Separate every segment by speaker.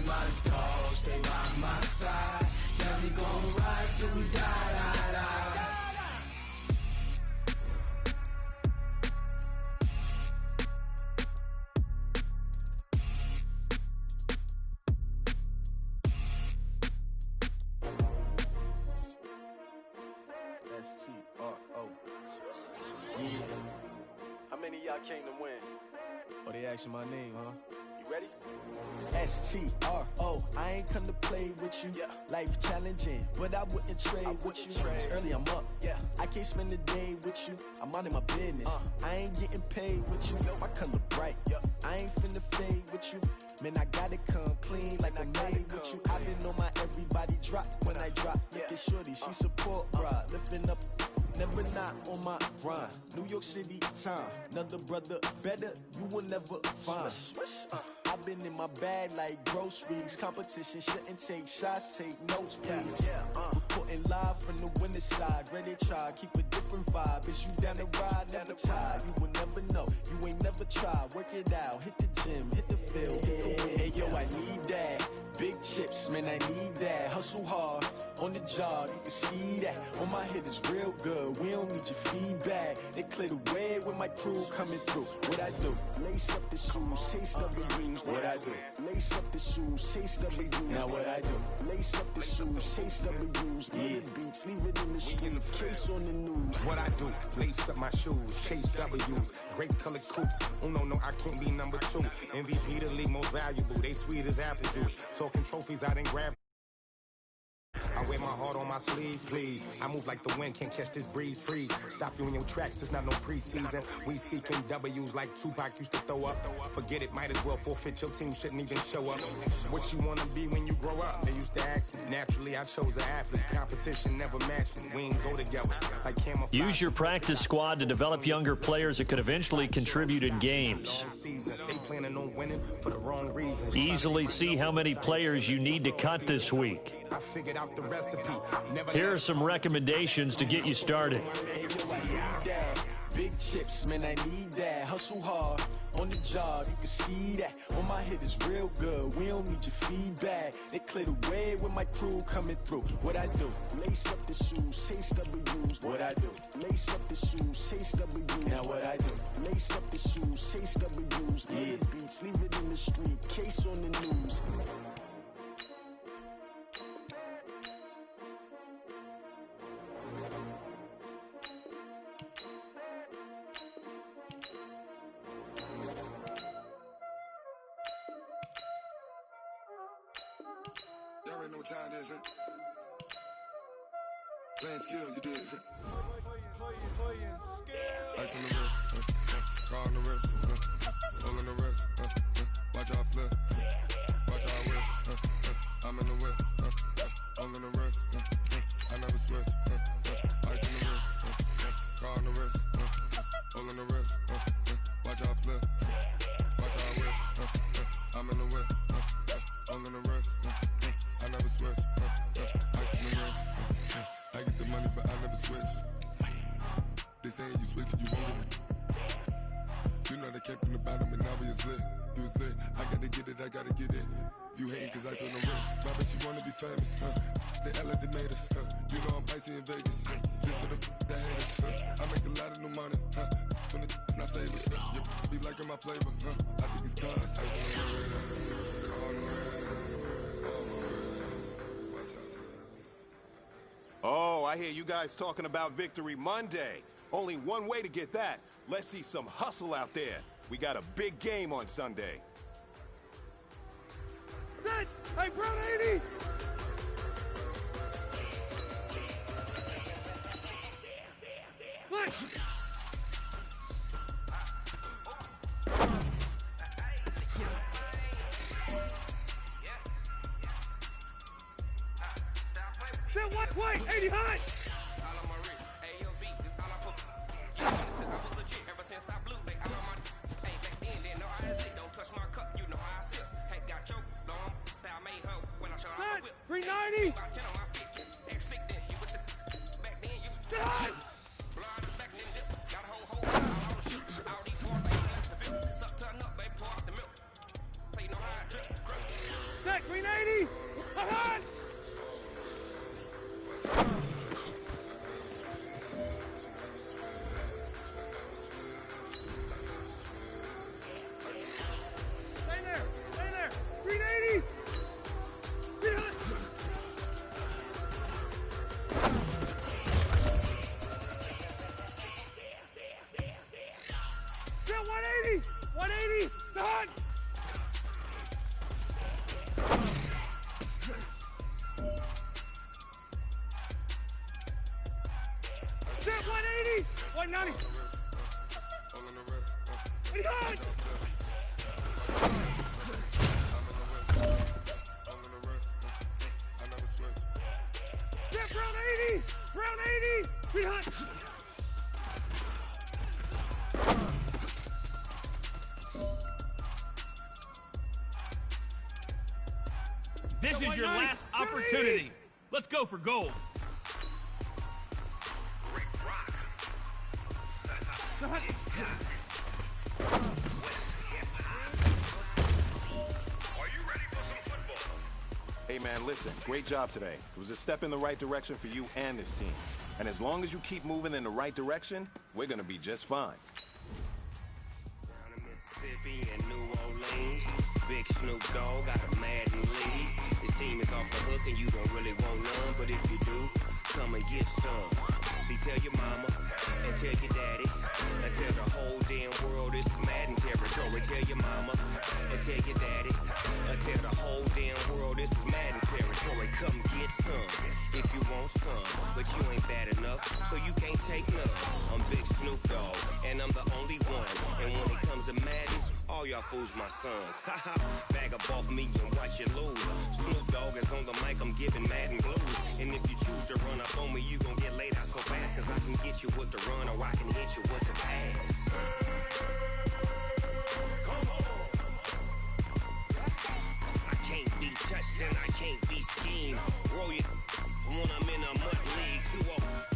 Speaker 1: my dogs, stay by my side. Yeah, we gon' ride till we die, die, die.
Speaker 2: S-T-R-O. Yeah.
Speaker 3: How many of y'all came to win?
Speaker 2: Oh, they asking my name, huh?
Speaker 3: You ready?
Speaker 2: S-T-R-O. I ain't come to play with you.
Speaker 3: Yeah.
Speaker 2: Life challenging, but I wouldn't trade with you. It's early, I'm up.
Speaker 3: Yeah.
Speaker 2: I can't spend the day with you. I'm minding my business. I ain't getting paid with you. My color bright. I ain't finna fade with you. Man, I gotta come clean like I made with you. I been on my everybody drop when I drop. Look at shorty, she support bra. Lifting up, never not on my grind. New York City time, another brother better, you will never find. I've been in my bag like groceries. Competition shouldn't take shots, take notes, please. Reporting live from the winter side. Ready to try, keep a different vibe. Is you down the ride, never tired. You will never know, you ain't never tried. Work it out, hit the gym, hit the field, hit the win. Hey yo, I need that. Big chips, man, I need that. Hustle hard, on the job, you can see that. On my head is real good, we don't need your feedback. They clear the way with my crew coming through. What I do? Lace up the shoes, chase W's. What I do? Lace up the shoes, chase W's. Now what I do? Lace up the shoes, chase W's. Yeah, beats, leave it in the street, case on the news.
Speaker 4: What I do? Lace up my shoes, chase W's. Great colored coops. Oh no, I can't be number 2. MVP the league most valuable. They sweet as apple juice. Talking trophies, I didn't grab. I wear my heart on my sleeve, please. I move like the wind, can't catch this breeze, freeze. Stop you in your tracks, there's not no preseason. We seeking W's like Tupac used to throw up. Forget it, might as well forfeit, your team shouldn't even show up. What you wanna be when you grow up? They used to ask me. Naturally, I chose an athlete. Competition never matched me. We ain't go together like camouflage.
Speaker 5: Use your practice squad to develop younger players that could eventually contribute in games.
Speaker 4: They planning on winning for the wrong reasons.
Speaker 5: Easily see how many players you need to cut this week.
Speaker 4: I figured out the recipe.
Speaker 5: Here are some recommendations to get you started.
Speaker 2: Hey, yo, I need that. Big chips, man, I need that. Hustle hard, on the job, you can see that. On my head is real good, we don't need your feedback. They clear the way with my crew coming through. What I do? Lace up the shoes, chase W's. What I do? Lace up the shoes, chase W's. Now what I do? Lace up the shoes, chase W's. Yeah, beats, leave it in the street, case on the news.
Speaker 6: Y'all already know what time it is, huh? Playing skills, you did it. Ice on the wrist, car on the wrist, roll on the wrist, watch out flip, watch out whip, I'm in the whip, roll on the wrist, I never switch, ice on the wrist, car on the wrist, roll on the wrist, watch out flip, watch out whip, I'm in the whip, roll on the wrist, I never switch, ice on the wrist, I get the money but I never switch. They saying you switch and you won't get it. You know they came from the bottom and now we is lit. You was lit, I gotta get it, I gotta get it. You hating cause ice on the wrist. My bitch, you wanna be famous, They act like they made us, You know I'm icy in Vegas, This for the that hate us, I make a lot of new money, When it's not savers, You be liking my flavor, I think it's cause ice on the wrist, on the wrist, on the wrist. Watch out.
Speaker 7: Oh, I hear you guys talking about Victory Monday. Only one way to get that. Let's see some hustle out there. We got a big game on Sunday.
Speaker 8: Hey, Brown 80! What? That white plate, 80 high! Hot, 390! That 390! 90. 80 hard. Step round 80. Round 80. Be hot.
Speaker 9: This is your last opportunity. Let's go for gold.
Speaker 7: Hey man, listen, great job today. It was a step in the right direction for you and this team. And as long as you keep moving in the right direction, we're gonna be just fine.
Speaker 10: Down in Mississippi and New Orleans, Big Snoop Dogg got a Madden lead. His team is off the hook and you don't really want none, but if you do, come and get some. See, tell your mama and tell your daddy and tell the whole damn world it's Madden territory. Tell your mama and tell your daddy and tell the whole damn world it's Madden territory. Come get some if you want some, but you ain't bad enough, so you can't take none. I'm Big Snoop Dogg and I'm the only one. And when it comes to Madden, all y'all fools my sons. Haha, bag up off me and watch you lose. Snoop Dogg is on the mic, I'm giving Madden blues. And if you choose to run up on me, you gon' get laid out so fast. Cause I can get you with the run or I can hit you with the pass. I can't be touched and I can't be schemed. Roll you when I'm in a mud league.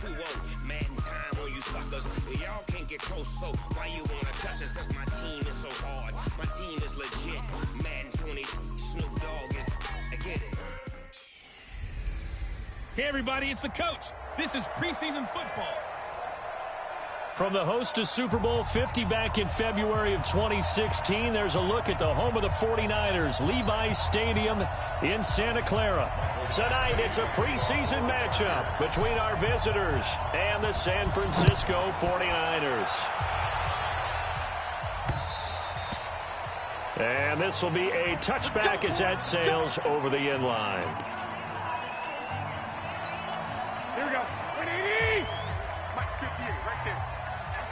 Speaker 10: 2-0, Madden time on you suckers. Y'all can't get close, so why you wanna touch us? Cause my team is so hard. My team is legit. Madden 20, Snoop Dogg is, I get it.
Speaker 9: Hey, everybody, it's the coach. This is preseason football.
Speaker 5: From the host to Super Bowl 50 back in February of 2016, there's a look at the home of the 49ers, Levi's Stadium in Santa Clara. Tonight, it's a preseason matchup between our visitors and the San Francisco 49ers. And this will be a touchback as that sails over the end line.
Speaker 8: Here we go. 180. Mike 58 right there.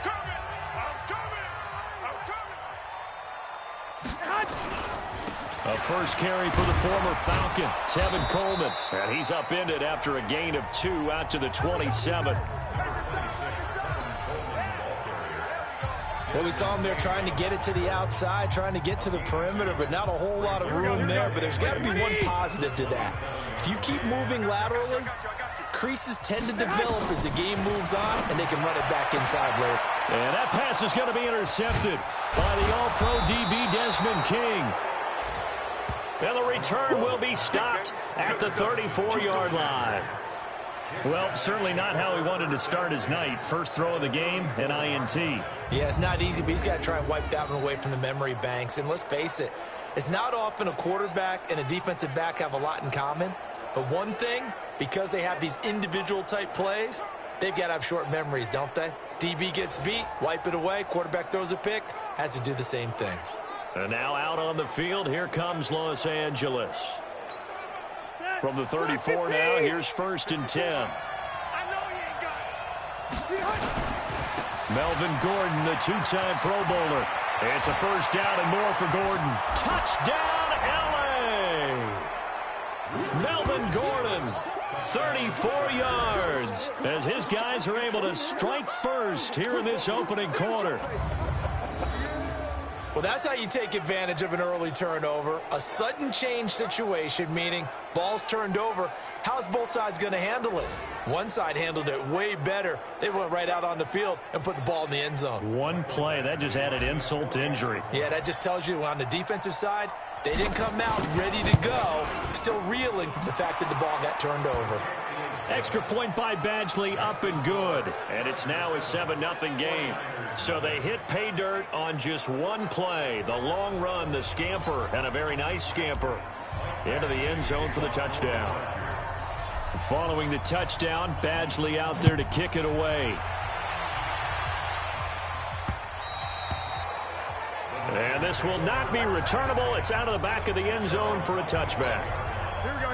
Speaker 8: I'm coming.
Speaker 5: A first carry for the former Falcon, Tevin Coleman. And he's upended after a gain of 2 out to the 27.
Speaker 2: Well, we saw him there trying to get it to the outside, trying to get to the perimeter, but not a whole lot of room there. But there's got to be one positive to that. If you keep moving laterally, creases tend to develop as the game moves on, and they can run it back inside later.
Speaker 5: And that pass is going to be intercepted by the All-Pro DB Desmond King. And the return will be stopped at the 34-yard line. Well, certainly not how he wanted to start his night. First throw of the game, an INT.
Speaker 2: Yeah, it's not easy, but he's got to try and wipe that one away from the memory banks. And let's face it, it's not often a quarterback and a defensive back have a lot in common. But one thing, because they have these individual type plays, they've got to have short memories, don't they? DB gets beat, wipe it away, quarterback throws a pick, has to do the same thing.
Speaker 5: And now out on the field, here comes Los Angeles. From the 34 now, here's 1st and 10.
Speaker 8: I know he ain't got it.
Speaker 5: Melvin Gordon, the 2-time Pro Bowler. It's a first down and more for Gordon. Touchdown, LA! Melvin Gordon, 34 yards, as his guys are able to strike first here in this opening quarter.
Speaker 2: Well, that's how you take advantage of an early turnover. A sudden change situation, meaning ball's turned over. How's both sides going to handle it? One side handled it way better. They went right out on the field and put the ball in the end zone.
Speaker 5: One play, that just added insult to injury.
Speaker 2: Yeah, that just tells you on the defensive side, they didn't come out ready to go, still reeling from the fact that the ball got turned over.
Speaker 5: Extra point by Badgley, up and good. And it's now a 7-0 game. So they hit pay dirt on just one play. The long run, the scamper, and a very nice scamper into the end zone for the touchdown. Following the touchdown, Badgley out there to kick it away. And this will not be returnable. It's out of the back of the end zone for a touchback.
Speaker 9: Here we go.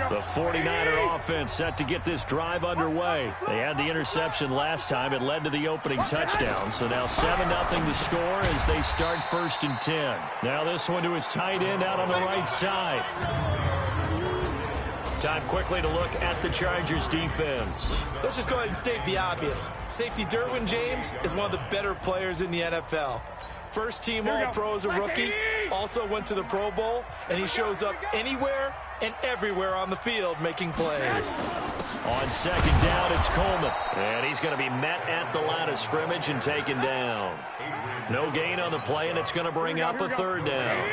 Speaker 5: The 49er offense set to get this drive underway. They had the interception last time. It led to the opening touchdown. So now 7-0 to score as they start 1st and 10. Now this one to his tight end out on the right side. Time quickly to look at the Chargers defense.
Speaker 11: Let's just go ahead and state the obvious. Safety Derwin James is one of the better players in the NFL. First team All-Pro as a rookie, also went to the Pro Bowl, and he shows up anywhere and everywhere on the field making plays.
Speaker 5: On second down, it's Coleman. And he's going to be met at the line of scrimmage and taken down. No gain on the play, and it's going to bring up a 3rd down.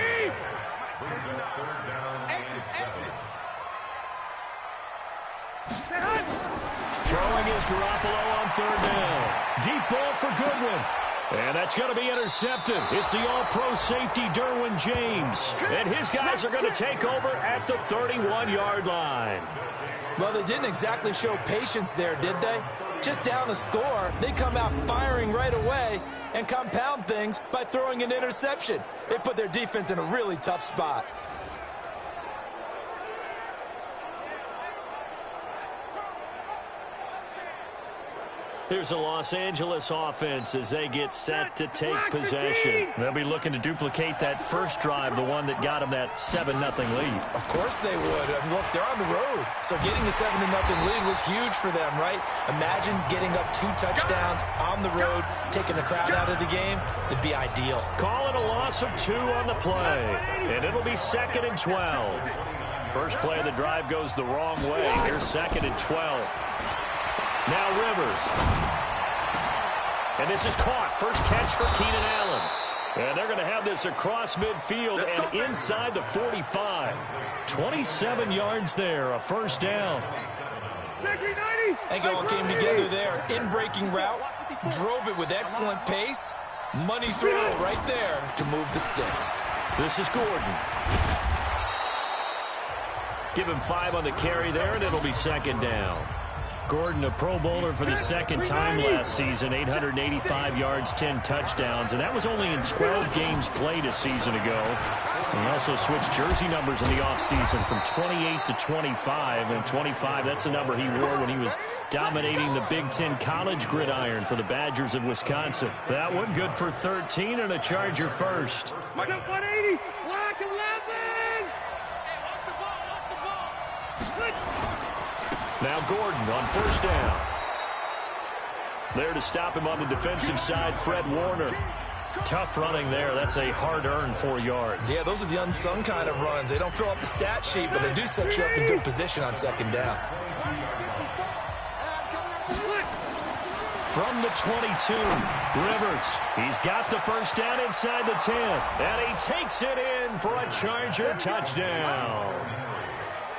Speaker 5: Throwing is Garoppolo on 3rd down. Deep ball for Goodwin. And that's going to be intercepted. It's the all-pro safety, Derwin James. And his guys are going to take over at the 31-yard line.
Speaker 11: Well, they didn't exactly show patience there, did they? Just down a score, they come out firing right away and compound things by throwing an interception. They put their defense in a really tough spot.
Speaker 5: Here's the Los Angeles offense as they get set to take possession. They'll be looking to duplicate that first drive, the one that got them that 7-0 lead.
Speaker 11: Of course they would. I mean, look, they're on the road. So getting the 7-0 lead was huge for them, right? Imagine getting up 2 touchdowns on the road, taking the crowd out of the game. It'd be ideal.
Speaker 5: Call it a loss of 2 on the play. And it'll be 2nd and 12. First play of the drive goes the wrong way. Here's 2nd and 12. Now Rivers. And this is caught. First catch for Keenan Allen. And they're going to have this across midfield and inside the 45. 27 yards there, a 1st down.
Speaker 11: I think it all came together there. In-breaking route, drove it with excellent pace. Money throw right there to move the sticks.
Speaker 5: This is Gordon. Give him 5 on the carry there, and it'll be 2nd down. Gordon, a Pro Bowler for the 2nd time last season, 885 yards, 10 touchdowns, and that was only in 12 games played a season ago. He also switched jersey numbers in the offseason from 28 to 25, and 25, that's the number he wore when he was dominating the Big Ten college gridiron for the Badgers of Wisconsin. That one good for 13 and a Charger first.
Speaker 8: 180, block 11.
Speaker 5: Now Gordon on 1st down. There to stop him on the defensive side, Fred Warner. Tough running there. That's a hard-earned 4 yards.
Speaker 11: Yeah, those are the unsung kind of runs. They don't fill up the stat sheet, but they do set you up in good position on 2nd down.
Speaker 5: From the 22, Rivers. He's got the 1st down inside the 10. And he takes it in for a Charger touchdown.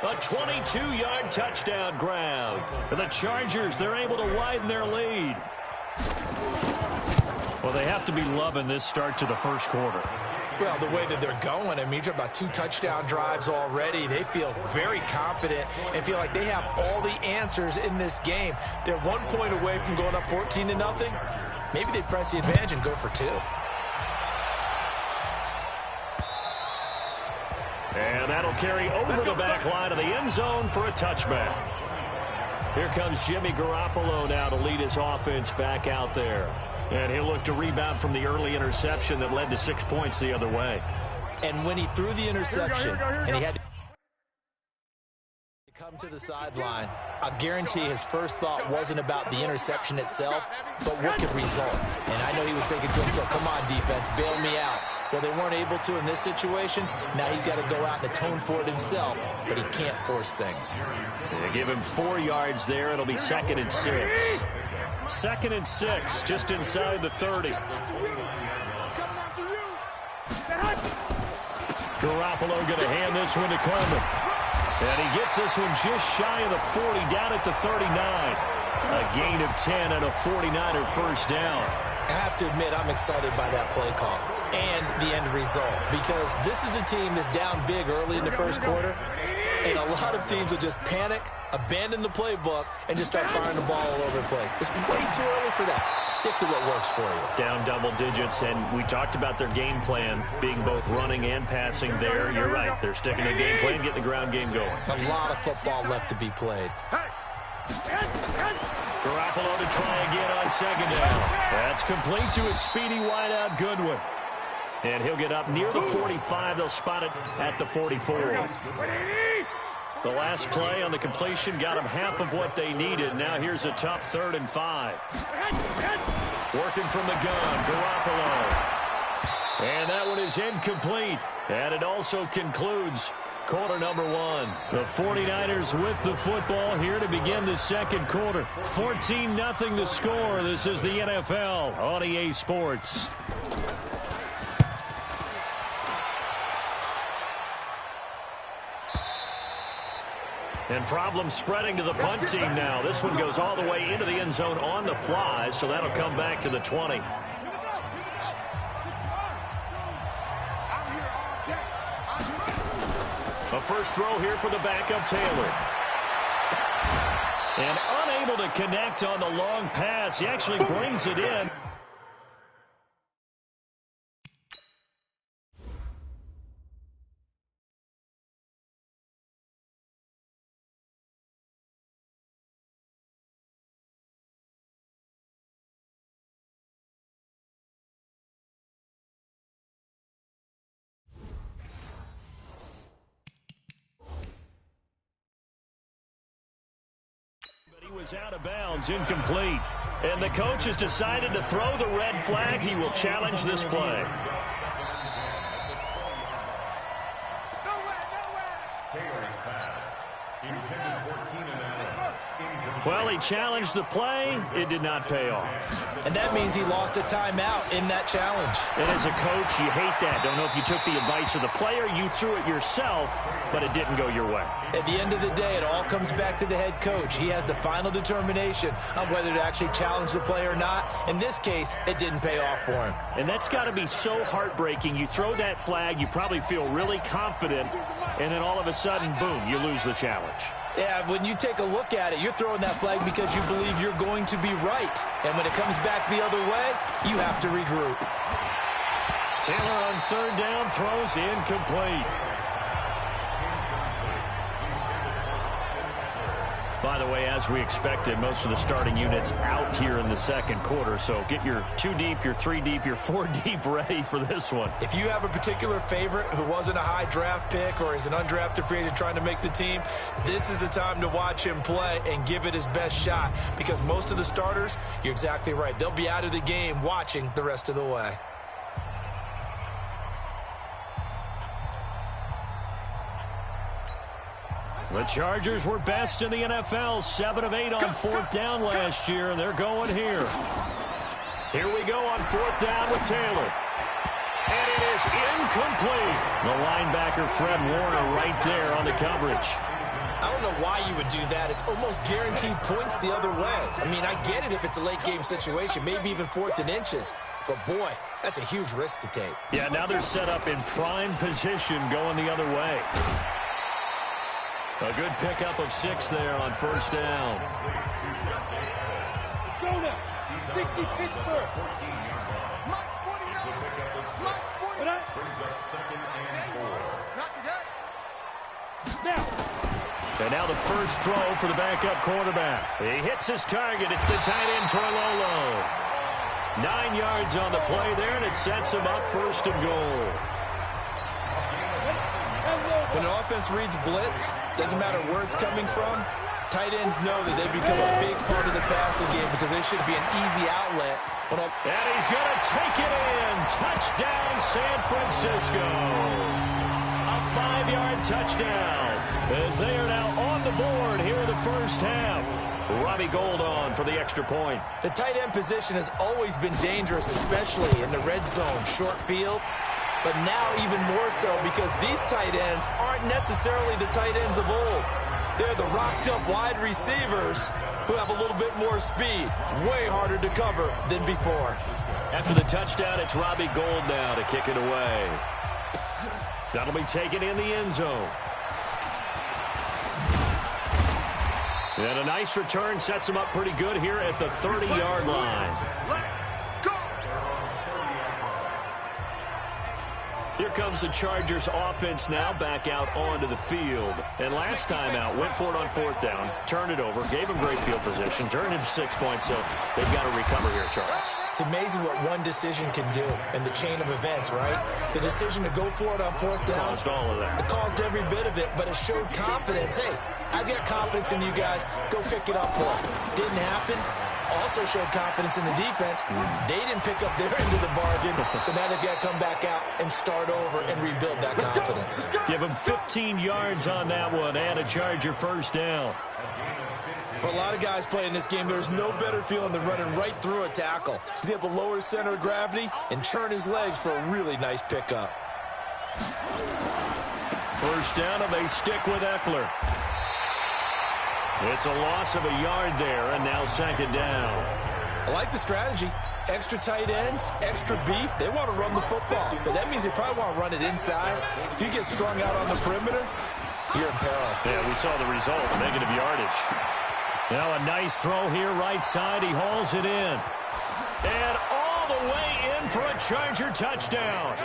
Speaker 5: A 22-yard touchdown grab. And the Chargers, they're able to widen their lead. Well, they have to be loving this start to the 1st quarter.
Speaker 11: Well, the way that they're going, I mean, you're about 2 touchdown drives already. They feel very confident and feel like they have all the answers in this game. They're 1 point away from going up 14-0. Maybe they press the advantage and go for 2.
Speaker 5: And that'll carry over the back line of the end zone for a touchback. Here comes Jimmy Garoppolo now to lead his offense back out there. And he'll look to rebound from the early interception that led to 6 points the other way.
Speaker 11: And when he threw the interception and he had to come to the sideline, I guarantee his first thought wasn't about the interception itself, but what could result. And I know he was thinking to himself, come on, defense, bail me out. Well, they weren't able to in this situation. Now he's got to go out and atone for it himself, but he can't force things.
Speaker 5: They give him 4 yards there. It'll be 2nd and 6. 2nd and 6, just inside the 30. Garoppolo going to hand this one to Coleman. And he gets this one just shy of the 40, down at the 39. A gain of 10 and a 49er 1st down.
Speaker 11: I have to admit, I'm excited by that play call and the end result, because this is a team that's down big early in the 1st quarter, And a lot of teams will just panic, abandon the playbook, and just start firing the ball all over the place. It's way too early for that. Stick to what works for you.
Speaker 5: Down double digits, and we talked about their game plan being both running and passing there. You're right. They're sticking to the game plan, getting the ground game going.
Speaker 11: A lot of football left to be played.
Speaker 5: Garoppolo to try again on second down. That's complete to a speedy wideout, Goodwin. And he'll get up near the 45. They'll spot it at the 44. The last play on the completion got them half of what they needed. Now here's a tough 3rd and 5. Working from the gun, Garoppolo. And that one is incomplete. And it also concludes quarter number 1. The 49ers with the football here to begin the second quarter. 14-0 the score. This is the NFL on EA Sports. And problems spreading to the punt team now. This one goes all the way into the end zone on the fly, so that'll come back to the 20. A first throw here for the backup, Taylor. And unable to connect on the long pass. He actually brings it in. Was out of bounds, incomplete. And the coach has decided to throw the red flag. He will challenge this play. Well, he challenged the play. It did not pay off.
Speaker 11: And that means he lost a timeout in that challenge.
Speaker 5: And as a coach, you hate that. Don't know if you took the advice of the player. You threw it yourself, but it didn't go your way.
Speaker 11: At the end of the day, it all comes back to the head coach. He has the final determination on whether to actually challenge the play or not. In this case, it didn't pay off for him.
Speaker 5: And that's got to be so heartbreaking. You throw that flag, you probably feel really confident, and then all of a sudden, boom, you lose the challenge.
Speaker 11: Yeah, when you take a look at it, you're throwing that flag because you believe you're going to be right. And when it comes back the other way, you have to regroup.
Speaker 5: Taylor on 3rd down throws incomplete. By the way, as we expected, most of the starting units out here in the second quarter. So get your 2 deep, your 3 deep, your 4 deep ready for this one.
Speaker 11: If you have a particular favorite who wasn't a high draft pick or is an undrafted free agent trying to make the team, this is the time to watch him play and give it his best shot. Because most of the starters, you're exactly right, they'll be out of the game watching the rest of the way.
Speaker 5: The Chargers were best in the NFL, 7 of 8 on 4th down last year, and they're going here. Here we go on 4th down with Taylor. And it is incomplete. The linebacker, Fred Warner, right there on the coverage.
Speaker 11: I don't know why you would do that. It's almost guaranteed points the other way. I mean, I get it if it's a late game situation, maybe even 4th and inches. But, boy, that's a huge risk to take.
Speaker 5: Yeah, now they're set up in prime position going the other way. A good pickup of 6 there on 1st down.
Speaker 8: Let's go now. 60 Pittsburgh. Mike 49. Mike 49. Brings up 2nd and 4. Not today. Now.
Speaker 5: And now the first throw for the backup quarterback. He hits his target. It's the tight end, Torlolo. 9 yards on the play there, and it sets him up 1st and goal.
Speaker 11: When an offense reads blitz, doesn't matter where it's coming from, tight ends know that they become a big part of the passing game because they should be an easy outlet.
Speaker 5: And he's going to take it in. Touchdown, San Francisco. A 5-yard touchdown as they are now on the board here in the first half. Robbie Gould on for the extra point.
Speaker 11: The tight end position has always been dangerous, especially in the red zone, short field. But now even more so because these tight ends aren't necessarily the tight ends of old. They're the rocked-up wide receivers who have a little bit more speed. Way harder to cover than before.
Speaker 5: After the touchdown, it's Robbie Gould now to kick it away. That'll be taken in the end zone. And a nice return sets him up pretty good here at the 30-yard line. Here comes the Chargers offense now back out onto the field. And last time out, went for it on 4th down, turned it over, gave him great field position, turned him 6 points, so they've got to recover here, Charles.
Speaker 11: It's amazing what one decision can do in the chain of events, right? The decision to go for it on 4th down.
Speaker 5: Caused all of that.
Speaker 11: It caused every bit of it, but it showed confidence. Hey, I've got confidence in you guys. Go pick it up for it. Didn't happen. Also showed confidence in the defense. They didn't pick up their end of the bargain, so now they've got to come back out and start over and rebuild that confidence.
Speaker 5: Give him 15 yards on that one and a Charger first down.
Speaker 11: For a lot of guys playing this game, there's no better feeling than running right through a tackle. He's able to lower his center of gravity and churn his legs for a really nice pickup.
Speaker 5: First down, and they stick with Eckler. It's a loss of a yard there, and now 2nd down.
Speaker 11: I like the strategy. Extra tight ends, extra beef. They want to run the football, but that means they probably want to run it inside. If you get strung out on the perimeter, you're in peril.
Speaker 5: Yeah, we saw the result, negative yardage. Now a nice throw here, right side. He hauls it in. And all the way in for a Charger touchdown.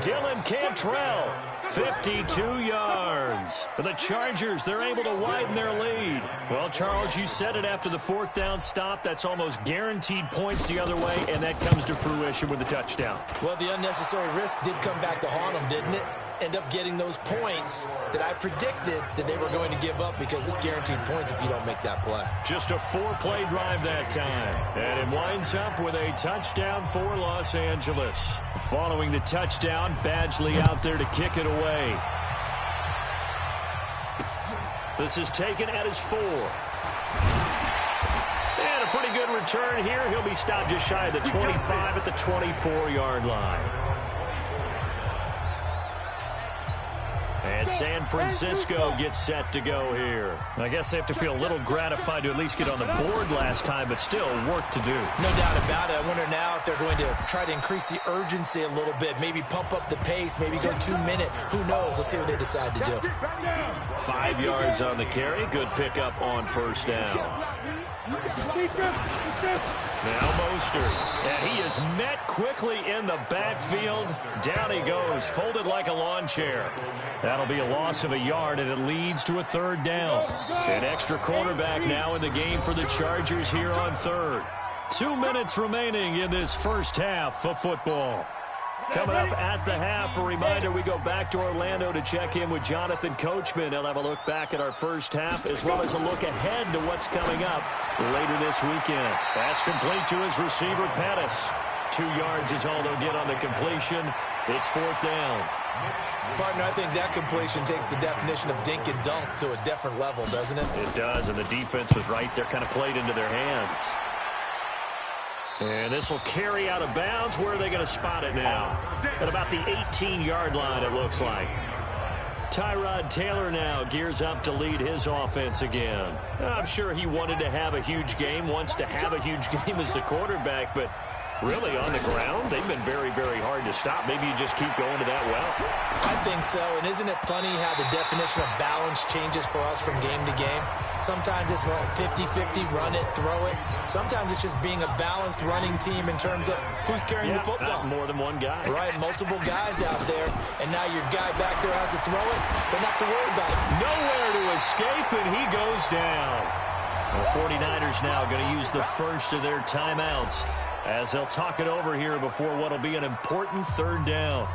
Speaker 5: Dylan Cantrell, 52 yards. For the Chargers, they're able to widen their lead. Well, Charles, you said it after the 4th down stop. That's almost guaranteed points the other way, and that comes to fruition with a touchdown.
Speaker 11: Well, the unnecessary risk did come back to haunt them, didn't it? End up getting those points that I predicted that they were going to give up because it's guaranteed points if you don't make that play.
Speaker 5: Just a 4-play drive that time. And it winds up with a touchdown for Los Angeles. Following the touchdown, Badgley out there to kick it away. This is taken at his 4. And a pretty good return here. He'll be stopped just shy of the 25 at the 24-yard line. And San Francisco gets set to go here. I guess they have to feel a little gratified to at least get on the board last time, but still work to do.
Speaker 11: No doubt about it. I wonder now if they're going to try to increase the urgency a little bit, maybe pump up the pace, maybe go 2-minute. Who knows? Let's see what they decide to do.
Speaker 5: 5 yards on the carry. Good pickup on first down. Now Mostert, and he is met quickly in the backfield. Down he goes, folded like a lawn chair. That'll be a loss of a yard, and it leads to a 3rd down. An extra quarterback now in the game for the Chargers here on 3rd. 2 minutes remaining in this first half of football. Coming up at the half, a reminder, we go back to Orlando to check in with Jonathan Coachman. He'll have a look back at our first half as well as a look ahead to what's coming up later this weekend. That's complete to his receiver, Pettis. 2 yards is all they'll get on the completion. It's 4th down.
Speaker 11: Partner, I think that completion takes the definition of dink and dunk to a different level, doesn't it?
Speaker 5: It does, and the defense was right there, kind of played into their hands. And this will carry out of bounds. Where are they going to spot it now? At about the 18-yard line, it looks like. Tyrod Taylor now gears up to lead his offense again. I'm sure he wanted to have a huge game, wants to have a huge game as the quarterback, but really on the ground, they've been very, very hard to stop. Maybe you just keep going to that well.
Speaker 11: I think so, and isn't it funny how the definition of balance changes for us from game to game? Sometimes it's 50-50, run it, throw it. Sometimes it's just being a balanced running team in terms of who's carrying the football.
Speaker 5: Not more than one guy.
Speaker 11: Right, multiple guys out there, and now your guy back there has to throw it. Don't have to worry about it.
Speaker 5: Nowhere to escape, and he goes down. The 49ers now going to use the first of their timeouts as they'll talk it over here before what will be an important 3rd down.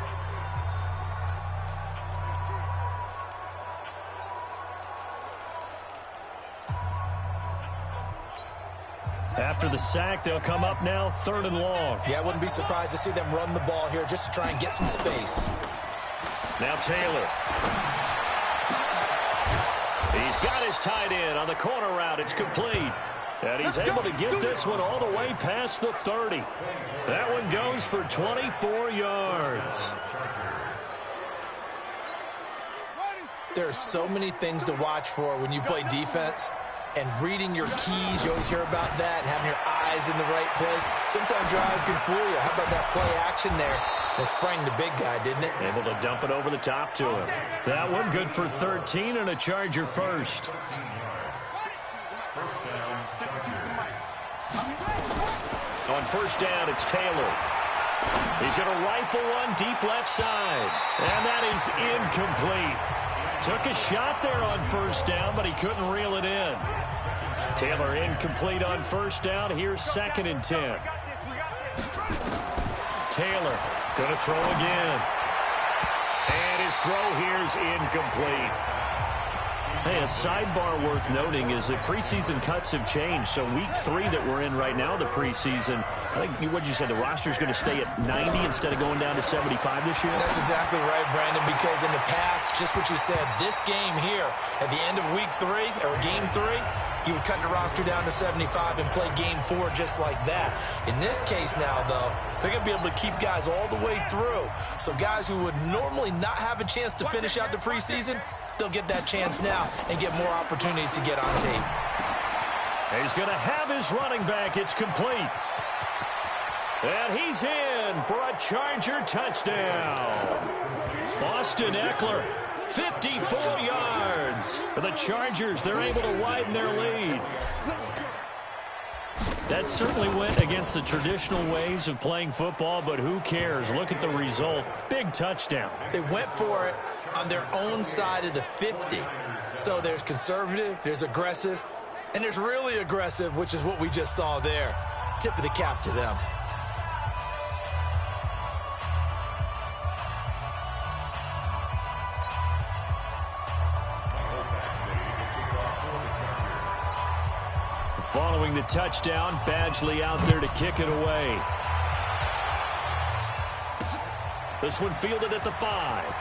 Speaker 5: After the sack, they'll come up now 3rd and long.
Speaker 11: Yeah, I wouldn't be surprised to see them run the ball here just to try and get some space.
Speaker 5: Now Taylor. He's got his tight end on the corner route. It's complete. And he's able to get this one all the way past the 30. That one goes for 24 yards.
Speaker 11: There are so many things to watch for when you play defense. And reading your keys, you always hear about that, and having your eyes in the right place. Sometimes your eyes can fool you. How about that play action there? That sprang the big guy, didn't it?
Speaker 5: Able to dump it over the top to him. That one good for 13 and a Charger first. On first down, it's Taylor. He's going to rifle one deep left side. And that is incomplete. Took a shot there on first down, but he couldn't reel it in. Taylor incomplete on first down. Here's 2nd and 10. Taylor going to throw again. And his throw here is incomplete. Hey, a sidebar worth noting is that preseason cuts have changed. So week 3 that we're in right now, the preseason, I think, what did you say, the roster's going to stay at 90 instead of going down to 75 this year?
Speaker 11: That's exactly right, Brandon, because in the past, just what you said, this game here, at the end of week 3, or game 3, you would cut the roster down to 75 and play game 4 just like that. In this case now, though, they're going to be able to keep guys all the way through. So guys who would normally not have a chance to finish out the preseason, they'll get that chance now and get more opportunities to get on tape.
Speaker 5: He's going to have his running back. It's complete. And he's in for a Charger touchdown. Austin Eckler, 54 yards. For the Chargers, they're able to widen their lead. That certainly went against the traditional ways of playing football, but who cares? Look at the result. Big touchdown.
Speaker 11: They went for it on their own side of the 50. So there's conservative, there's aggressive, and there's really aggressive, which is what we just saw there. Tip of the cap to them.
Speaker 5: Following the touchdown, Badgley out there to kick it away. This one fielded at the 5.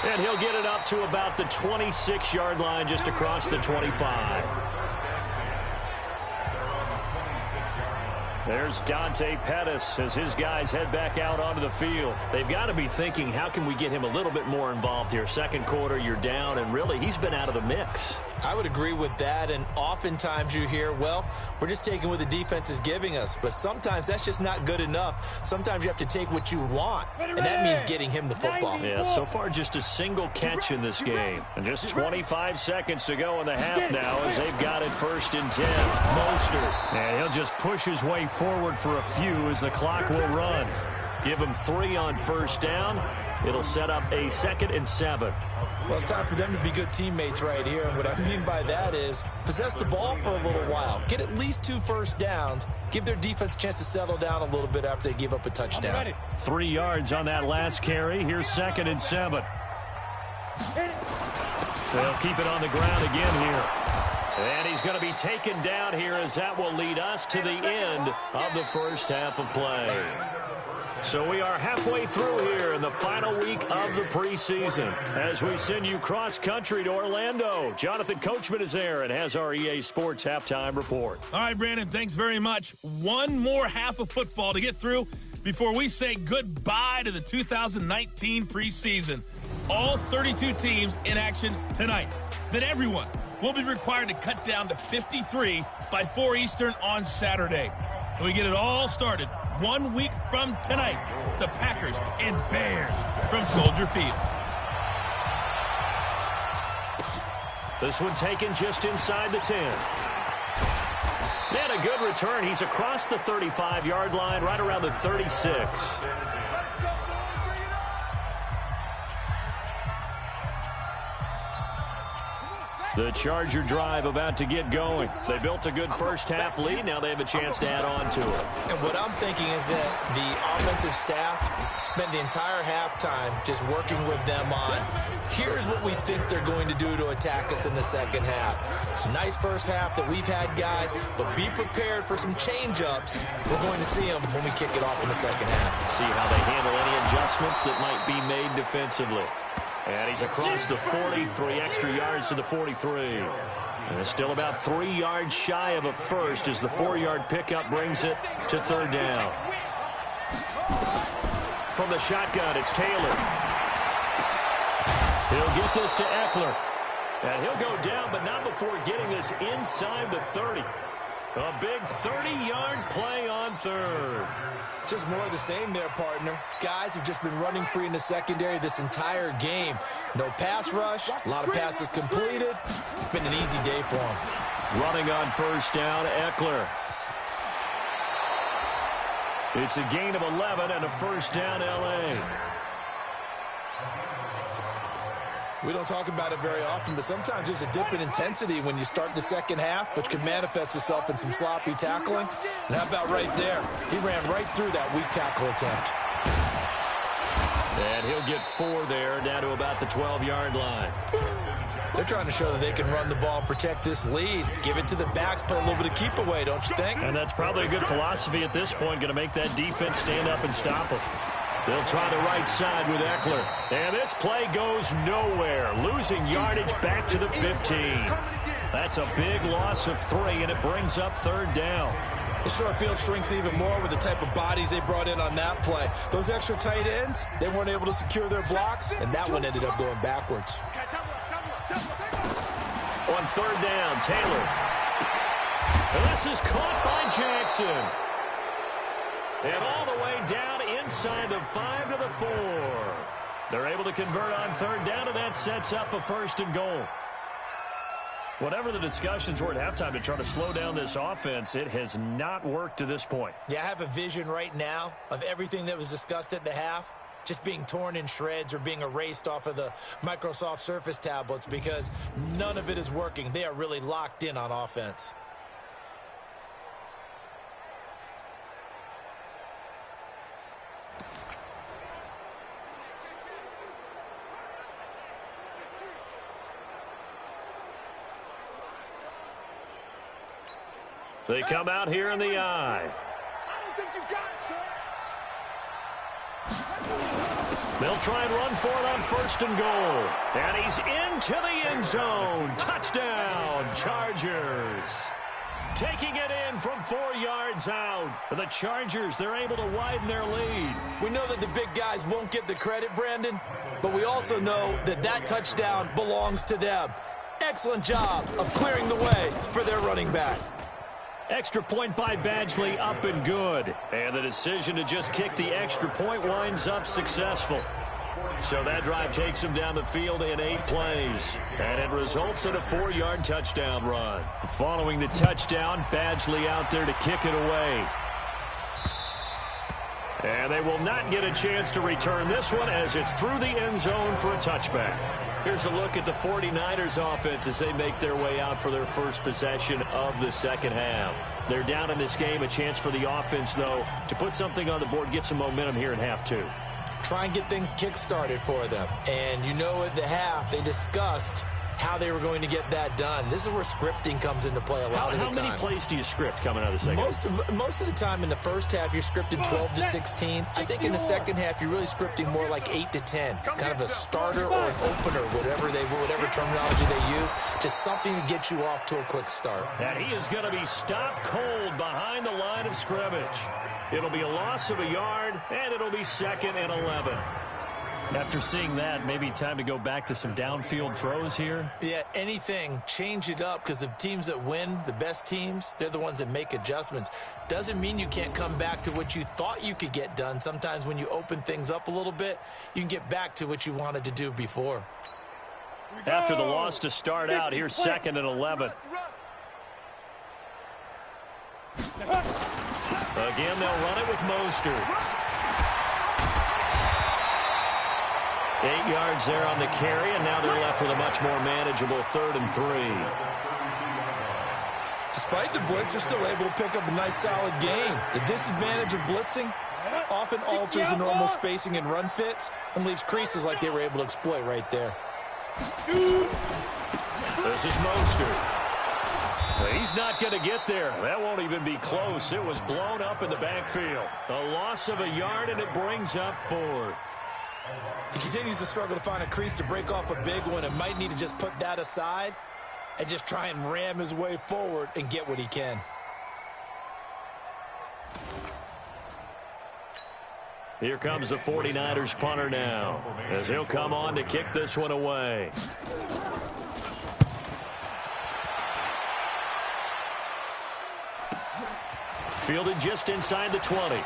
Speaker 5: And he'll get it up to about the 26-yard line, just across the 25. There's Dante Pettis as his guys head back out onto the field. They've got to be thinking, how can we get him a little bit more involved here? Second quarter, you're down, and really, he's been out of the mix.
Speaker 11: I would agree with that, and oftentimes you hear, well, we're just taking what the defense is giving us, but sometimes that's just not good enough. Sometimes you have to take what you want, and that means getting him the football.
Speaker 5: Yeah, so far just a single catch in this game. And just 25 seconds to go in the half now as they've got it 1st and 10. Mostert, and he'll just push his way forward for a few as the clock will run. Give him 3 on first down. It'll set up a 2nd and 7.
Speaker 11: Well, it's time for them to be good teammates right here. And what I mean by that is possess the ball for a little while. Get at least 2 first downs. Give their defense a chance to settle down a little bit after they give up a touchdown.
Speaker 5: 3 yards on that last carry. Here's 2nd and 7. They'll keep it on the ground again here. And he's going to be taken down here as that will lead us to the end of the first half of play. So we are halfway through here in the final week of the preseason as we send you cross-country to Orlando. Jonathan Coachman is there and has our EA Sports halftime report.
Speaker 9: All right, Brandon, thanks very much. One more half of football to get through before we say goodbye to the 2019 preseason. All 32 teams in action tonight. Then everyone will be required to cut down to 53 by 4 Eastern on Saturday. And we get it all started 1 week from tonight. The Packers and Bears from Soldier Field.
Speaker 5: This one taken just inside the 10. And a good return. He's across the 35-yard line, right around the 36. The Charger drive about to get going. They built a good first-half lead. Now they have a chance to add on to it.
Speaker 11: And what I'm thinking is that the offensive staff spent the entire halftime just working with them on, here's what we think they're going to do to attack us in the second half. Nice first half that we've had, guys, but be prepared for some change-ups. We're going to see them when we kick it off in the second half.
Speaker 5: See how they handle any adjustments that might be made defensively. And he's across the 40, 3 extra yards to the 43. And it's still about 3 yards shy of a first as the 4-yard pickup brings it to 3rd down. From the shotgun, it's Taylor. He'll get this to Eckler. And he'll go down, but not before getting this inside the 30. A big 30-yard play on 3rd.
Speaker 11: Just more of the same there, partner. Guys have just been running free in the secondary this entire game. No pass rush, a lot of passes completed. Been an easy day for them.
Speaker 5: Running on first down, Eckler. It's a gain of 11 and a first down, L.A.
Speaker 11: We don't talk about it very often, but sometimes there's a dip in intensity when you start the second half, which can manifest itself in some sloppy tackling. And how about right there? He ran right through that weak tackle attempt.
Speaker 5: And he'll get 4 there, down to about the 12-yard line.
Speaker 11: They're trying to show that they can run the ball and protect this lead. Give it to the backs, play a little bit of keep away, don't you think?
Speaker 5: And that's probably a good philosophy at this point, going to make that defense stand up and stop them. They'll try the right side with Eckler. And this play goes nowhere, losing yardage back to the 15. That's a big loss of 3, and it brings up third down.
Speaker 11: The short field shrinks even more with the type of bodies they brought in on that play. Those extra tight ends, they weren't able to secure their blocks, and that one ended up going backwards.
Speaker 5: On third down, Taylor. And this is caught by Jackson. And all the way down inside the 5 to the 4. They're able to convert on third down, and that sets up a first and goal. Whatever the discussions were at halftime to try to slow down this offense, it has not worked to this point.
Speaker 11: Yeah, I have a vision right now of everything that was discussed at the half just being torn in shreds or being erased off of the Microsoft Surface tablets because none of it is working. They are really locked in on offense.
Speaker 5: They come out here in the eye.
Speaker 8: I don't think you got it, sir.
Speaker 5: They'll try and run for it on first and goal. And he's into the end zone. Touchdown, Chargers. Taking it in from 4 yards out. The Chargers, they're able to widen their lead.
Speaker 11: We know that the big guys won't get the credit, Brandon, but we also know that that touchdown belongs to them. Excellent job of clearing the way for their running back.
Speaker 5: Extra point by Badgley, up and good. And the decision to just kick the extra point winds up successful. So that drive takes him down the field in 8 plays. And it results in a 4-yard touchdown run. Following the touchdown, Badgley out there to kick it away. And they will not get a chance to return this one as it's through the end zone for a touchback. Here's a look at the 49ers offense as they make their way out for their first possession of the second half. They're down in this game. A chance for the offense, though, to put something on the board, get some momentum here in half 2.
Speaker 11: Try and get things kick-started for them. And you know at the half, they discussed how they were going to get that done. This is where scripting comes into play a lot of the time.
Speaker 5: How many plays do you script coming out of the second half?
Speaker 11: Most of the time in the first half, you're scripting 12 to 16. I think in the second half, you're really scripting more like 8 to 10. Kind of a starter or an opener, whatever terminology they use. Just something to get you off to a quick start.
Speaker 5: And he is going to be stopped cold behind the line of scrimmage. It'll be a loss of a yard, and it'll be 2nd and 11. After seeing that, maybe time to go back to some downfield throws here.
Speaker 11: Yeah, anything, change it up, because the teams that win, the best teams, they're the ones that make adjustments. Doesn't mean you can't come back to what you thought you could get done. Sometimes when you open things up a little bit, you can get back to what you wanted to do before.
Speaker 5: After the loss to start out, here's 2nd and 11. Again, they'll run it with Mostert. 8 yards there on the carry, and now they're left with a much more manageable 3rd and 3.
Speaker 11: Despite the blitz, they're still able to pick up a nice, solid gain. The disadvantage of blitzing often alters the normal spacing and run fits and leaves creases like they were able to exploit right there.
Speaker 5: This is Mostert. He's not going to get there. That won't even be close. It was blown up in the backfield. A loss of a yard, and it brings up 4th.
Speaker 11: He continues to struggle to find a crease to break off a big one and might need to just put that aside and just try and ram his way forward and get what he can.
Speaker 5: Here comes the 49ers punter now as he'll come on to kick this one away. Fielded just inside the 20.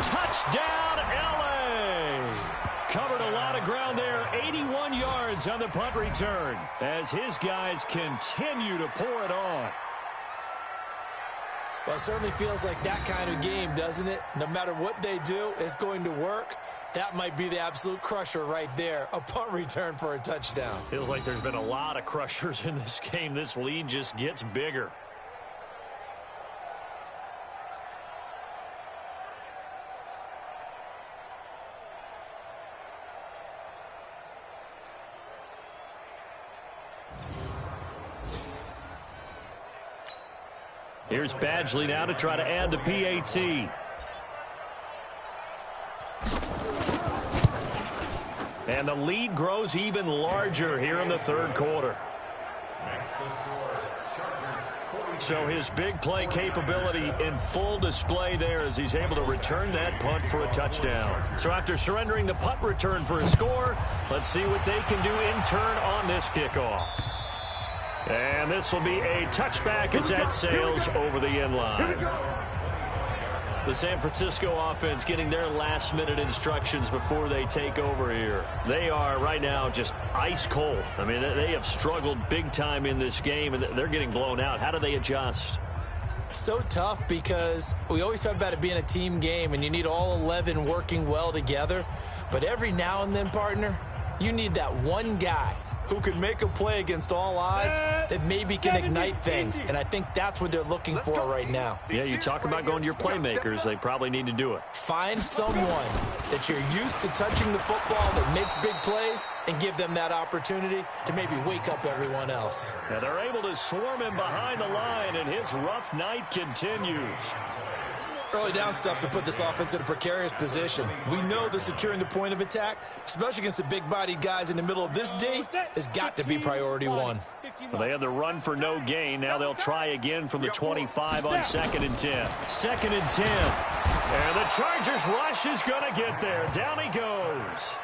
Speaker 5: Touchdown, L.A. covered a lot of ground there. 81 yards on the punt return as his guys continue to pour it on.
Speaker 11: Well, it certainly feels like that kind of game, doesn't it? No matter what they do, it's going to work. That might be the absolute crusher right there. A punt return for a touchdown.
Speaker 5: Feels like there's been a lot of crushers in this game. This lead just gets bigger. Here's Badgley now to try to add the PAT. And the lead grows even larger here in the third quarter. So his big play capability in full display there as he's able to return that punt for a touchdown. So after surrendering the punt return for a score, let's see what they can do in turn on this kickoff. And this will be a touchback as that sails over the end line. The San Francisco offense getting their last-minute instructions before they take over here. They are right now just ice cold. I mean, they have struggled big time in this game, and they're getting blown out. How do they adjust?
Speaker 11: So tough because we always talk about it being a team game, and you need all 11 working well together. But every now and then, partner, you need that one guy who can make a play against all odds that maybe can ignite things. And I think that's what they're looking for right now.
Speaker 5: Yeah, you talk about going to your playmakers. They probably need to do it.
Speaker 11: Find someone that you're used to touching the football that makes big plays and give them that opportunity to maybe wake up everyone else.
Speaker 5: Now they're able to swarm him behind the line, and his rough night continues.
Speaker 11: Early down stuff to put this offense in a precarious position. We know that securing the point of attack, especially against the big-bodied guys in the middle of this D, has got to be priority one.
Speaker 5: Well, they had the run for no gain. Now they'll try again from the 25 on 2nd and 10. 2nd and 10. And the Chargers rush is going to get there. Down he goes.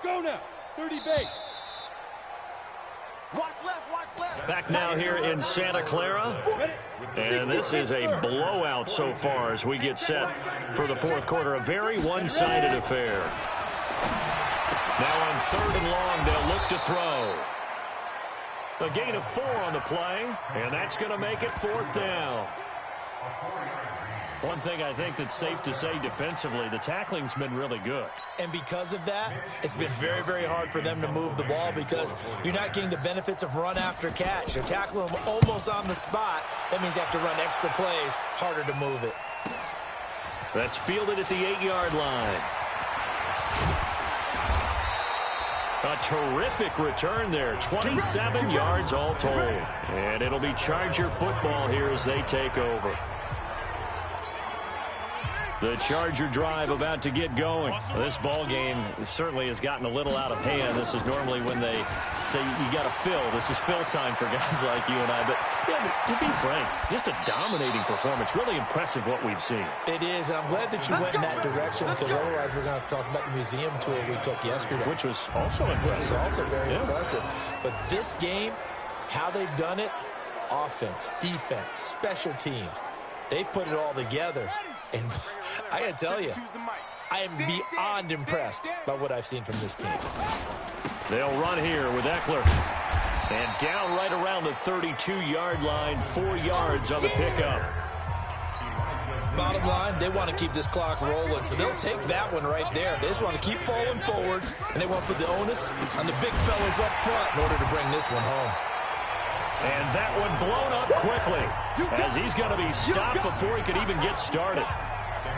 Speaker 8: Go now, 30 base. Watch left.
Speaker 5: Back now here in Santa Clara. And this is a blowout so far as we get set for the fourth quarter. A very one-sided affair. Now on 3rd and long, they'll look to throw. A gain of 4 on the play, and that's going to make it 4th down. One thing I think that's safe to say defensively, the tackling's been really good.
Speaker 11: And because of that, it's been very, very hard for them to move the ball because you're not getting the benefits of run after catch. You're tackling them almost on the spot. That means you have to run extra plays, harder to move it.
Speaker 5: That's fielded at the 8-yard line. A terrific return there. 27 yards all told. And it'll be Charger football here as they take over. The Charger drive about to get going. This ball game certainly has gotten a little out of hand. This is normally when they say you got to fill. This is fill time for guys like you and I. But yeah, to be frank, just a dominating performance. Really impressive what we've seen.
Speaker 11: It is, and I'm glad that you went in that direction because otherwise we're going to have to talk about the museum tour we took yesterday.
Speaker 5: Which was also impressive.
Speaker 11: Which was also very impressive. But this game, how they've done it, offense, defense, special teams, they put it all together. And I got to tell you, I am beyond impressed by what I've seen from this team.
Speaker 5: They'll run here with Eckler. And down right around the 32-yard line, 4 yards on the pickup.
Speaker 11: Bottom line, they want to keep this clock rolling, so they'll take that one right there. They just want to keep falling forward, and they want to put the onus on the big fellas up front in order to bring this one home.
Speaker 5: And that one blown up quickly as he's going to be stopped before he could even get started.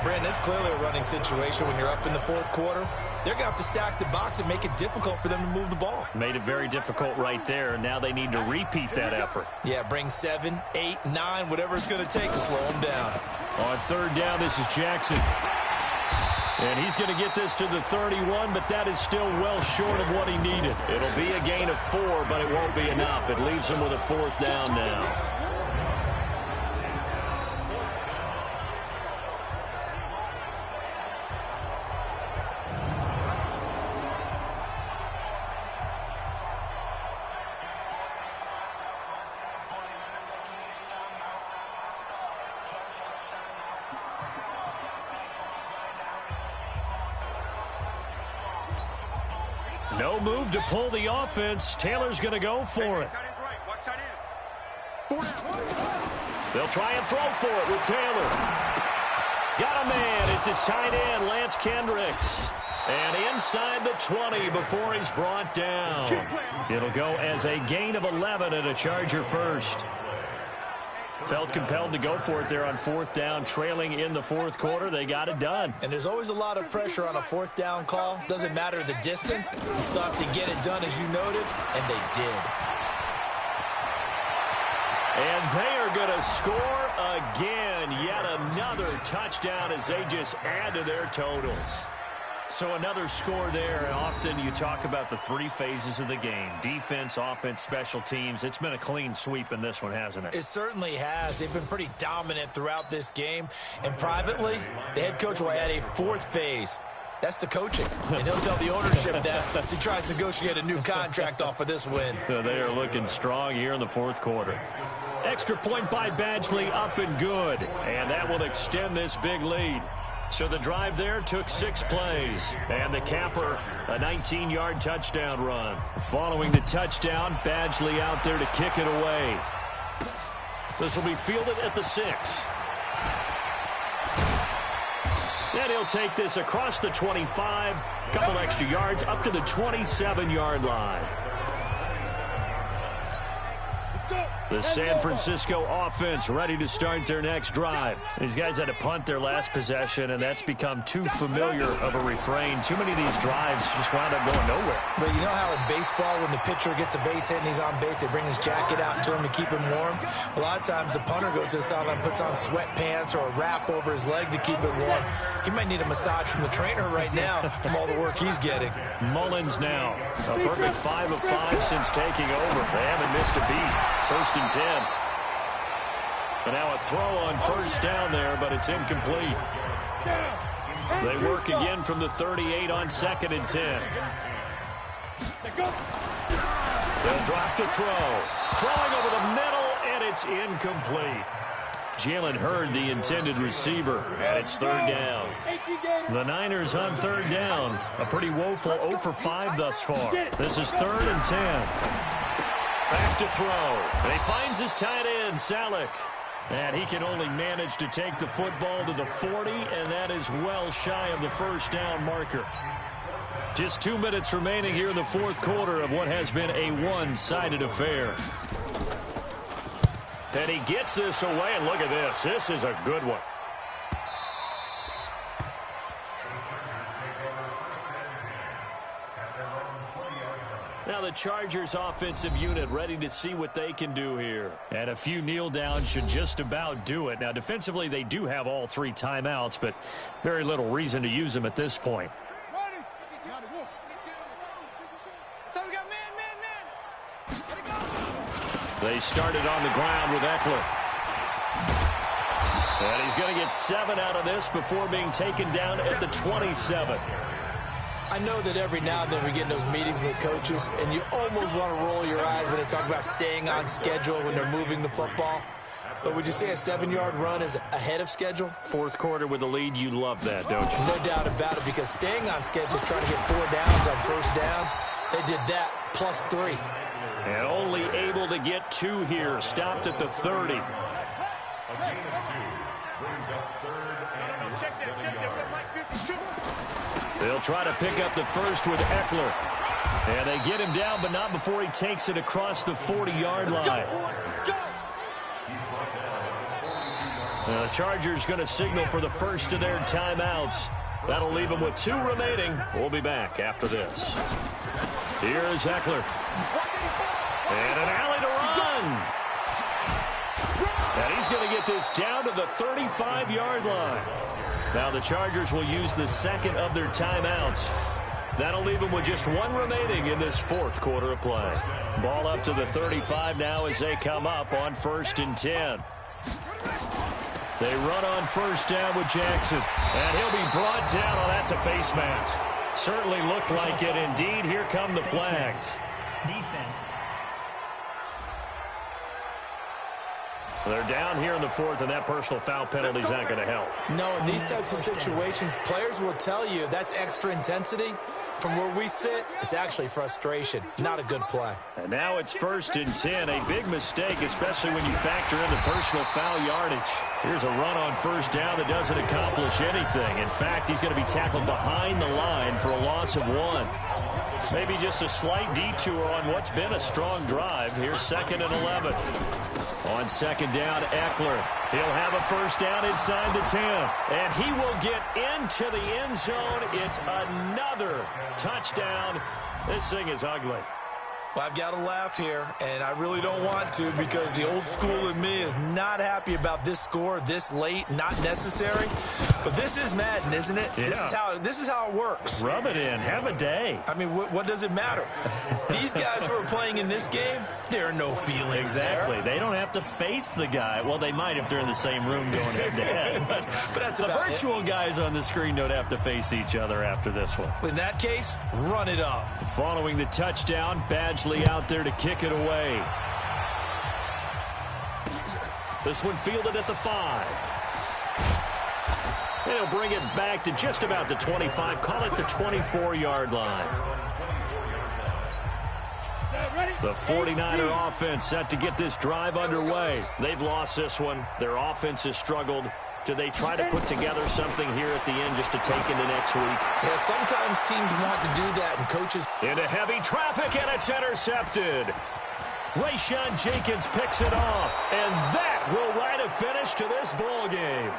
Speaker 11: Brandon, that's clearly a running situation when you're up in the fourth quarter. They're going to have to stack the box and make it difficult for them to move the ball.
Speaker 5: Made it very difficult right there. Now they need to repeat that effort.
Speaker 11: Yeah, bring 7, 8, 9, whatever it's going to take to slow them down.
Speaker 5: On 3rd down, this is Jackson. And he's going to get this to the 31, but that is still well short of what he needed. It'll be a gain of 4, but it won't be enough. It leaves him with a 4th down now. No move to pull the offense. Taylor's going to go for it. They'll try and throw for it with Taylor. Got a man. It's his tight end, Lance Kendricks. And inside the 20 before he's brought down. It'll go as a gain of 11 and a Charger first. Felt compelled to go for it there on 4th down, trailing in the 4th quarter. They got it done.
Speaker 11: And there's always a lot of pressure on a 4th down call. Doesn't matter the distance. Stuff to get it done, as you noted, and they did.
Speaker 5: And they are going to score again. Yet another touchdown as they just add to their totals. So another score there. Often you talk about the 3 phases of the game. Defense, offense, special teams. It's been a clean sweep in this one, hasn't it?
Speaker 11: It certainly has. They've been pretty dominant throughout this game. And privately, the head coach will add a 4th phase. That's the coaching. And he'll tell the ownership that as he tries to negotiate a new contract off of this win.
Speaker 5: They are looking strong here in the 4th quarter. Extra point by Badgley, up and good. And that will extend this big lead. So the drive there took 6 plays. And the capper, a 19-yard touchdown run. Following the touchdown, Badgley out there to kick it away. This will be fielded at the 6. And he'll take this across the 25. Couple extra yards up to the 27-yard line. The San Francisco offense ready to start their next drive. These guys had to punt their last possession, and that's become too familiar of a refrain. Too many of these drives just wound up going nowhere.
Speaker 11: But you know how in baseball, when the pitcher gets a base hit and he's on base, they bring his jacket out to him to keep him warm? A lot of times the punter goes to the sideline, puts on sweatpants or a wrap over his leg to keep it warm. He might need a massage from the trainer right now from all the work he's getting.
Speaker 5: Mullins now, a perfect 5 of 5 since taking over. They haven't missed a beat. 1st and 10. And now a throw on 1st down there, but it's incomplete. They work again from the 38 on 2nd and 10. They'll drop to throw. Throwing over the middle, and it's incomplete. Jalen Hurd, the intended receiver, and it's 3rd down. The Niners on 3rd down. A pretty woeful 0 for 5 thus far. This is 3rd and 10. Back to throw. And he finds his tight end, Salek. And he can only manage to take the football to the 40, and that is well shy of the 1st down marker. Just 2 minutes remaining here in the 4th quarter of what has been a one-sided affair. And he gets this away, and look at this. This is a good one. Now the Chargers offensive unit ready to see what they can do here. And a few kneel downs should just about do it. Now defensively they do have all 3 timeouts, but very little reason to use them at this point. They started on the ground with Eckler. And he's going to get 7 out of this before being taken down at the 27.
Speaker 11: I know that every now and then we get in those meetings with coaches, and you almost want to roll your eyes when they talk about staying on schedule when they're moving the football. But would you say a 7-yard run is ahead of schedule?
Speaker 5: 4th quarter with the lead, you love that, don't you?
Speaker 11: No doubt about it, because staying on schedule is trying to get 4 downs on 1st down. They did that, plus 3.
Speaker 5: And only able to get 2 here, stopped at the 30. They'll try to pick up the 1st with Eckler. And they get him down, but not before he takes it across the 40-yard line. The Chargers going to signal for the first of their timeouts. That'll leave them with 2 remaining. We'll be back after this. Here's Eckler. And an alley to run. And he's going to get this down to the 35-yard line. Now the Chargers will use the 2nd of their timeouts. That'll leave them with just 1 remaining in this 4th quarter of play. Ball up to the 35 now as they come up on 1st and 10. They run on 1st down with Jackson. And he'll be brought down. Oh, that's a face mask. Certainly looked like it. Indeed, here come the flags.
Speaker 12: Defense.
Speaker 5: They're down here in the fourth, and that personal foul penalty is not going to help.
Speaker 11: No, in these types of situations, players will tell you that's extra intensity. From where we sit, it's actually frustration, not a good play.
Speaker 5: And now it's 1st and 10, a big mistake, especially when you factor in the personal foul yardage. Here's a run on 1st down that doesn't accomplish anything. In fact, he's going to be tackled behind the line for a loss of 1. Maybe just a slight detour on what's been a strong drive. Here's 2nd and 11. On 2nd down, Eckler. He'll have a 1st down inside the 10. And he will get into the end zone. It's another touchdown. This thing is ugly.
Speaker 11: Well, I've got to laugh here, and I really don't want to because the old school in me is not happy about this score this late, not necessary. But this is Madden, isn't it?
Speaker 5: Yeah.
Speaker 11: This is how it works.
Speaker 5: Rub it in. Have a day.
Speaker 11: I mean, what does it matter? These guys who are playing in this game, there are no feelings
Speaker 5: Exactly.
Speaker 11: there.
Speaker 5: They don't have to face the guy. Well, they might if they're in the same room going head-to-head.
Speaker 11: But that's
Speaker 5: the
Speaker 11: about
Speaker 5: virtual guys on the screen don't have to face each other after this one.
Speaker 11: In that case, run it up.
Speaker 5: Following the touchdown, Badgley out there to kick it away. This one fielded at the 5. And he'll bring it back to just about the 25. Call it the 24-yard line. The 49er offense set to get this drive underway. They've lost this one. Their offense has struggled. Do they try to put together something here at the end just to take into next week?
Speaker 11: Yeah, sometimes teams want to do that, and coaches...
Speaker 5: Into heavy traffic, and it's intercepted. Rayshawn Jenkins picks it off, and that will write a finish to this ball game.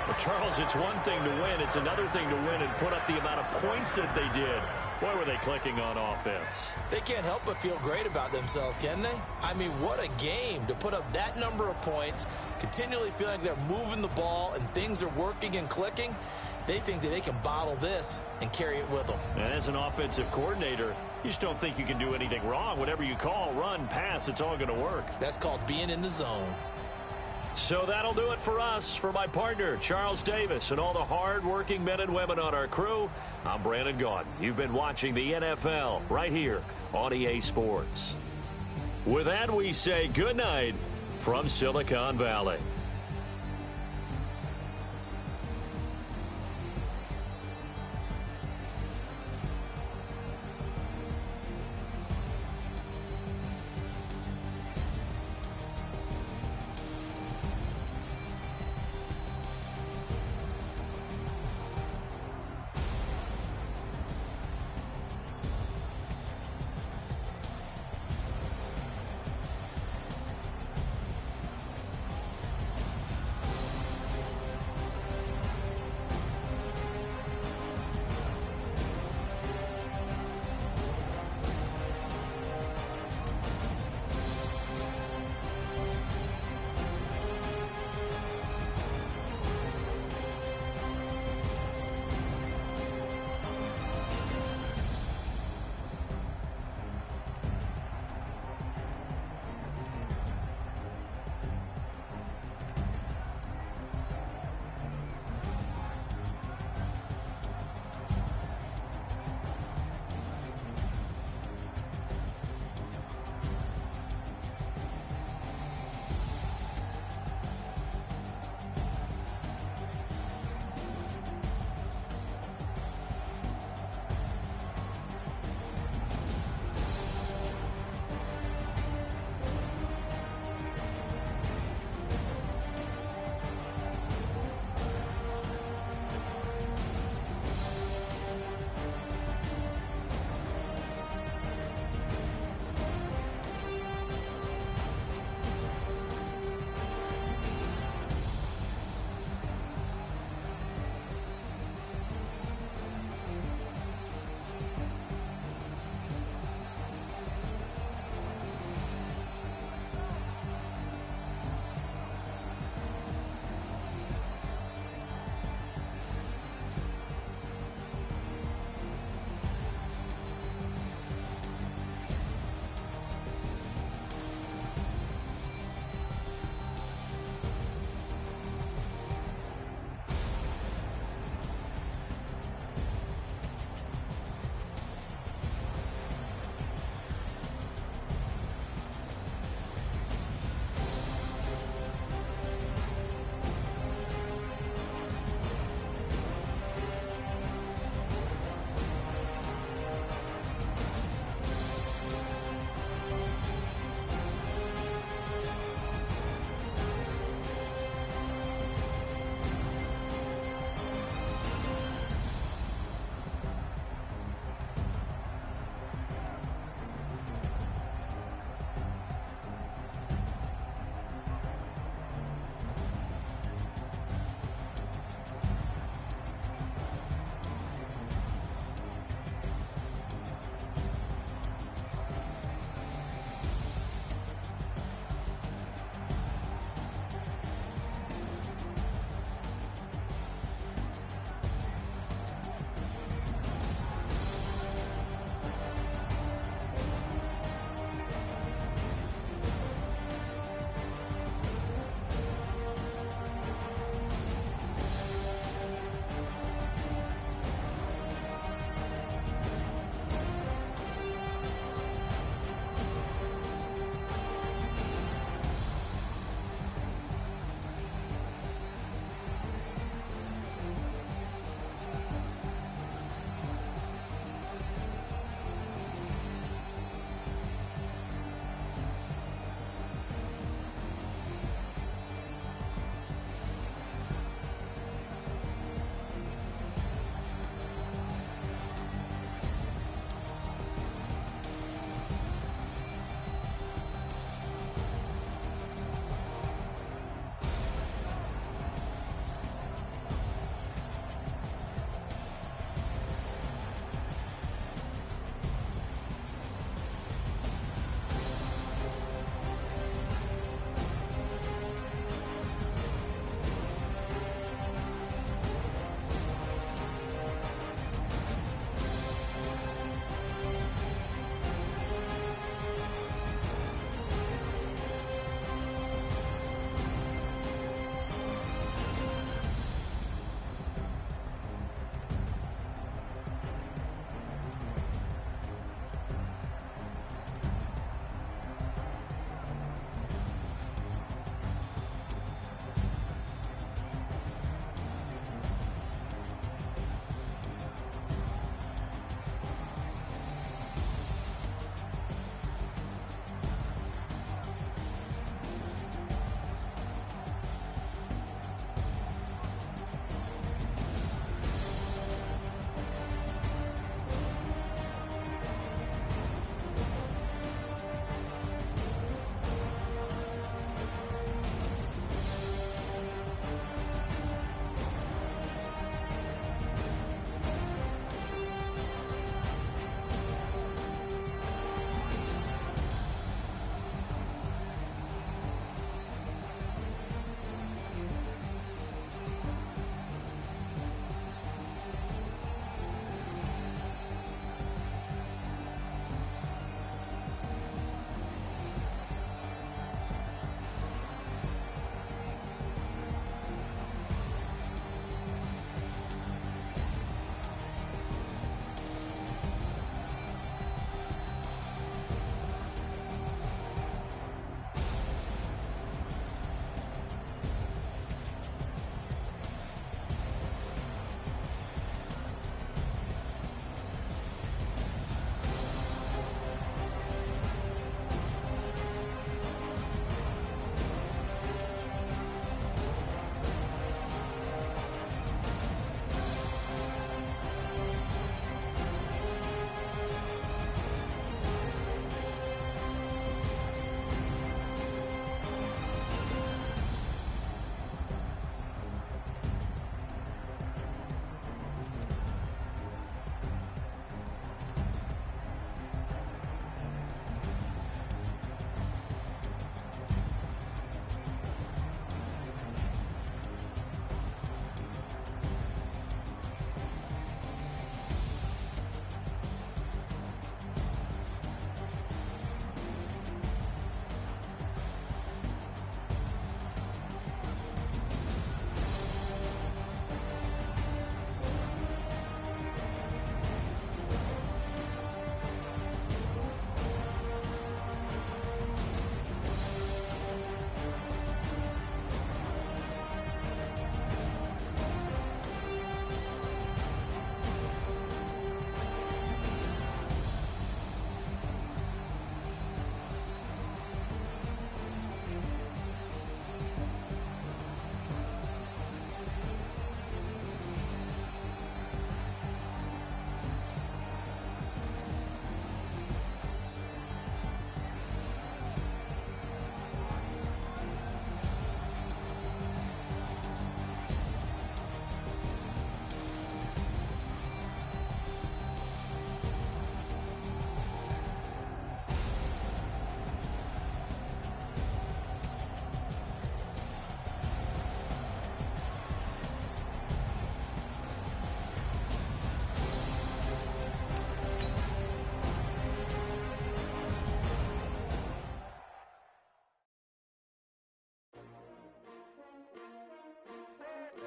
Speaker 5: Well, Charles, it's one thing to win. It's another thing to win and put up the amount of points that they did. Boy, were they clicking on offense.
Speaker 11: They can't help but feel great about themselves, can they? I mean, what a game to put up that number of points, continually feeling like they're moving the ball and things are working and clicking. They think that they can bottle this and carry it with them.
Speaker 5: And as an offensive coordinator, you just don't think you can do anything wrong. Whatever you call, run, pass, it's all going to work.
Speaker 11: That's called being in the zone.
Speaker 5: So that'll do it for us. For my partner, Charles Davis, and all the hard-working men and women on our crew, I'm Brandon Gaudin. You've been watching the NFL right here on EA Sports. With that, we say good night from Silicon Valley.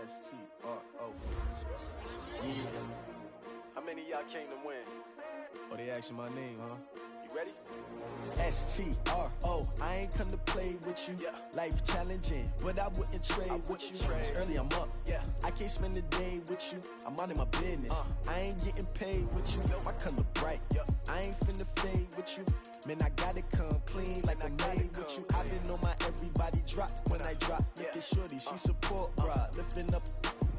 Speaker 2: S-T-R-O. Yeah.
Speaker 3: How many of y'all came to win?
Speaker 2: Oh, they asking my name, huh?
Speaker 3: You ready?
Speaker 2: S-T-R-O. I ain't come to play with you.
Speaker 3: Yeah.
Speaker 2: Life challenging, but I wouldn't trade with you. It's early, I'm up.
Speaker 3: Yeah.
Speaker 2: I can't spend the day with you. I'm minding my business. I ain't getting paid with you. My color bright. I ain't finna fade with you. Man, I gotta come clean like I made with you. I've been on my everybody drop when I drop. Look at shorty, she support ride. Lifting up,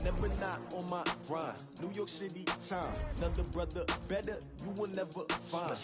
Speaker 2: never not on my grind. New York City time. Another brother better, you will never find.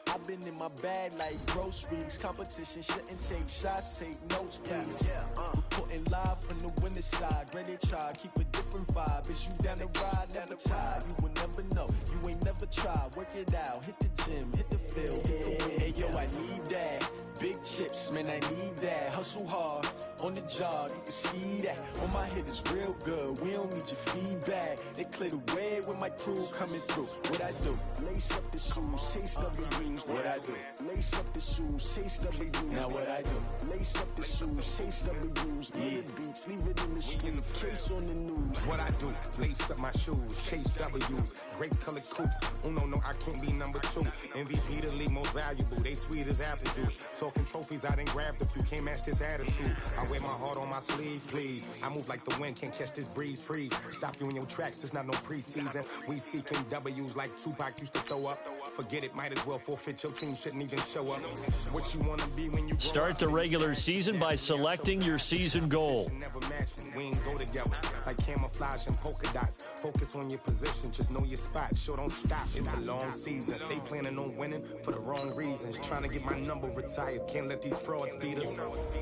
Speaker 2: I've been in my bag like groceries. Competition shouldn't take shots, take notes, please. Reporting live from the winter side. Ready to try, keep a different vibe. Is you down the ride, never tired. You will never know, you ain't never tried. Work it out, hit the gym, hit the field, hit the wind. Hey yo, I need that. Big chips, man, I need that. Hustle hard, on the job, you can see that. On my head is real good, we don't need your feedback. They clear the way with my crew coming through. What I do? Lace up the shoes, chase W's. What I do? Lace up the shoes, chase W's. Now what I do? Lace up the shoes, chase W's. Yeah. Beats, leave it in the street, case on the news.
Speaker 4: What I do? Lace up my shoes, chase W's. Great colored coops. Uno, no, I can't be number 2. MVP, the league most valuable. They sweet as apple juice. Talking trophies, I done grabbed a few. Can't match this attitude. I wear my heart on my sleeve, please. I move like the wind, can't catch this breeze, freeze. Stop you in your tracks, there's not no preseason. We seeking W's like Tupac used to throw up. Forget it, might as well forfeit. Your team shouldn't even show up. What you wanna be when you
Speaker 5: start the regular season by selecting your season goal.
Speaker 4: Never match me. We ain't go together like camouflage and polka dots. Focus on your position, just know your spot. Sure, don't stop. It's a long season. They planning on winning for the wrong reasons. Trying to get my number retired. Can't let these frauds beat us.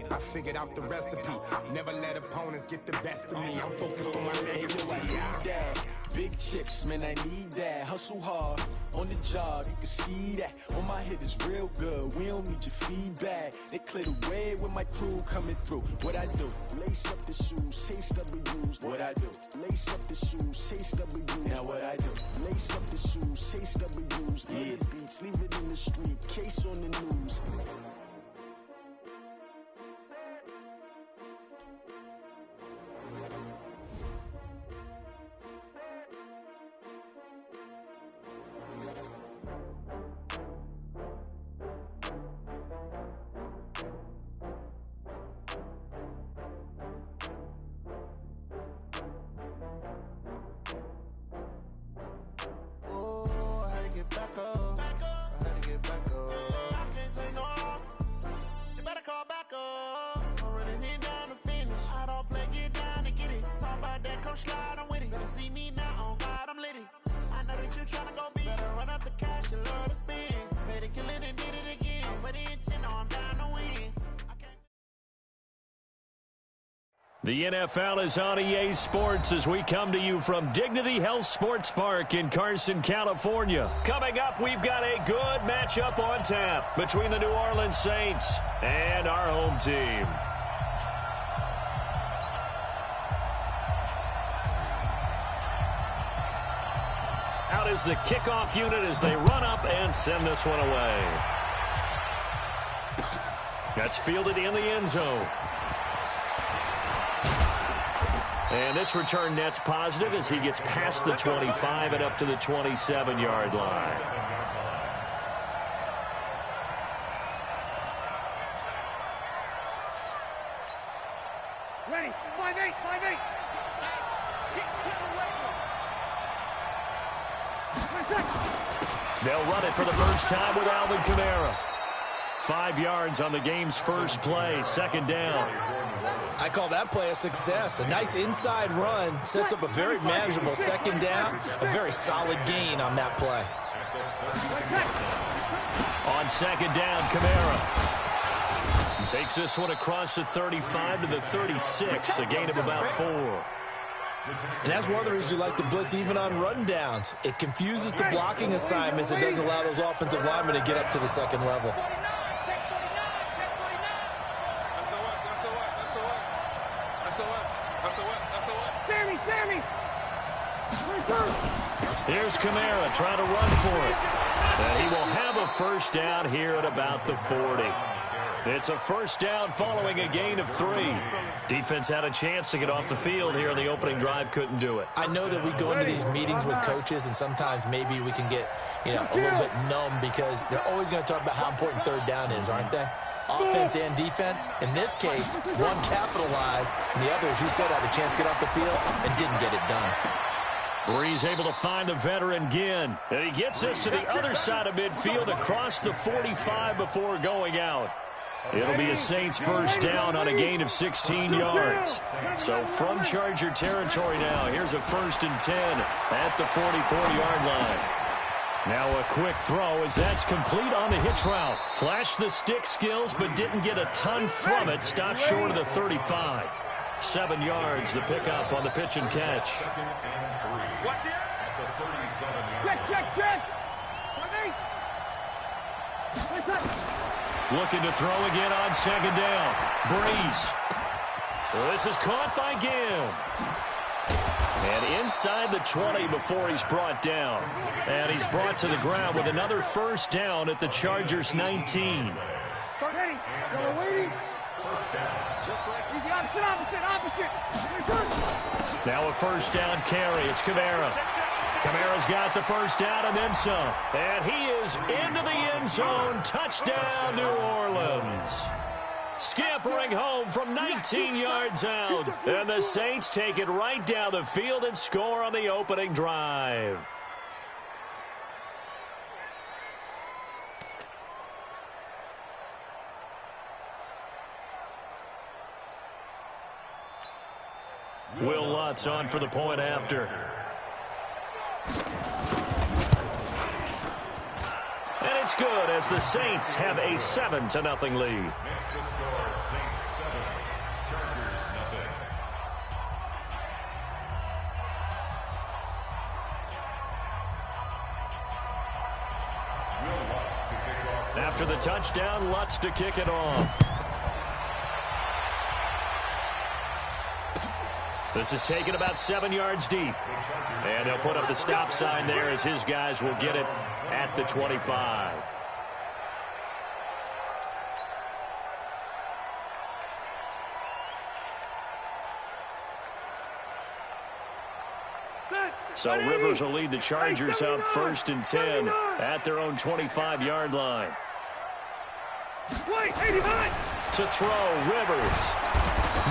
Speaker 4: I figured out the recipe. Never let opponents get the best of me. I'm focused on my legacy.
Speaker 2: Big chips, man, I need that. Hustle hard, on the job, you can see that. On my head is real good, we don't need your feedback. They clear the way with my crew coming through. What I do? Lace up the shoes, chase W's. What I do? Lace up the shoes, chase W's. Now what I do? Lace up the shoes, chase W's. Yeah. Beats, leave it in the street, case on the news.
Speaker 5: The NFL is on EA Sports as we come to you from Dignity Health Sports Park in Carson, California. Coming up, we've got a good matchup on tap between the New Orleans Saints and our home team. Out is the kickoff unit as they run up and send this one away. That's fielded in the end zone. And this return net's positive as he gets past the 25 and up to the 27-yard line.
Speaker 8: Ready, 5-8, 5-8.
Speaker 5: They'll run it for the first time with Alvin Kamara. 5 yards on the game's first play, second down.
Speaker 11: I call that play a success. A nice inside run sets up a very manageable second down. A very solid gain on that play.
Speaker 5: On second down, Kamara takes this one across the 35 to the 36, a gain of about 4.
Speaker 11: And that's one of the reasons you like to blitz even on rundowns. It confuses the blocking assignments. It doesn't allow those offensive linemen to get up to the second level.
Speaker 5: Here's Kamara trying to run for it. And he will have a first down here at about the 40. It's a first down following a gain of 3. Defense had a chance to get off the field here on the opening drive, couldn't do it.
Speaker 11: I know that we go into these meetings with coaches, and sometimes maybe we can get, a little bit numb because they're always going to talk about how important third down is, aren't they? Offense and defense. In this case, one capitalized, and the other, as you said, had a chance to get off the field and didn't get it done.
Speaker 5: Breeze able to find the veteran Ginn. And he gets us to the other side of midfield across the 45 before going out. It'll be a Saints first down on a gain of 16 yards. So from Charger territory now, here's a 1st and 10 at the 44-yard line. Now a quick throw as that's complete on the hitch route. Flashed the stick skills but didn't get a ton from it. Stopped short of the 35. 7 yards the pickup on the pitch and catch.
Speaker 8: Check.
Speaker 5: Looking to throw again on 2nd down. Breeze. This is caught by Ginn. And inside the 20 before he's brought down. And he's brought to the ground with another first down at the Chargers 19. Now a first down carry. It's Kamara. Kamara's got the first down and then some. And he is into the end zone. Touchdown, New Orleans. Scampering home from 19 yards out. And the Saints take it right down the field and score on the opening drive. Will Lutz on for the point after. And it's good as the Saints have a 7-0 lead. After the touchdown, Lutz to kick it off. This is taken about 7 yards deep. And they'll put up the stop sign there as his guys will get it at the 25. So Rivers will lead the Chargers up 1st and 10 at their own 25-yard line. To throw, Rivers.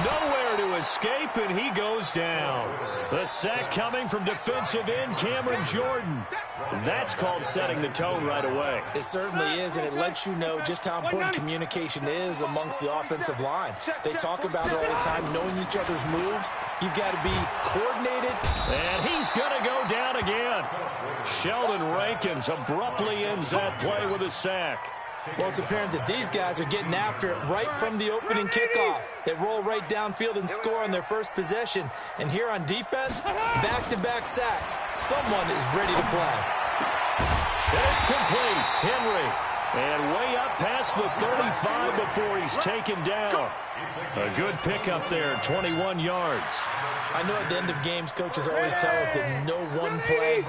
Speaker 5: Nowhere to escape, and he goes down. The sack coming from defensive end Cameron Jordan. That's called setting the tone right away.
Speaker 11: It certainly is, and it lets you know just how important communication is amongst the offensive line. They talk about it all the time, knowing each other's moves. You've got to be coordinated.
Speaker 5: And he's going to go down again. Sheldon Rankins abruptly ends that play with a sack.
Speaker 11: Well, it's apparent that these guys are getting after it right from the opening kickoff. They roll right downfield and score on their first possession. And here on defense, back-to-back sacks. Someone is ready to play.
Speaker 5: It's complete. Henry. And way up past the 35 before he's taken down. A good pickup there, 21 yards.
Speaker 11: I know at the end of games, coaches always tell us that no one play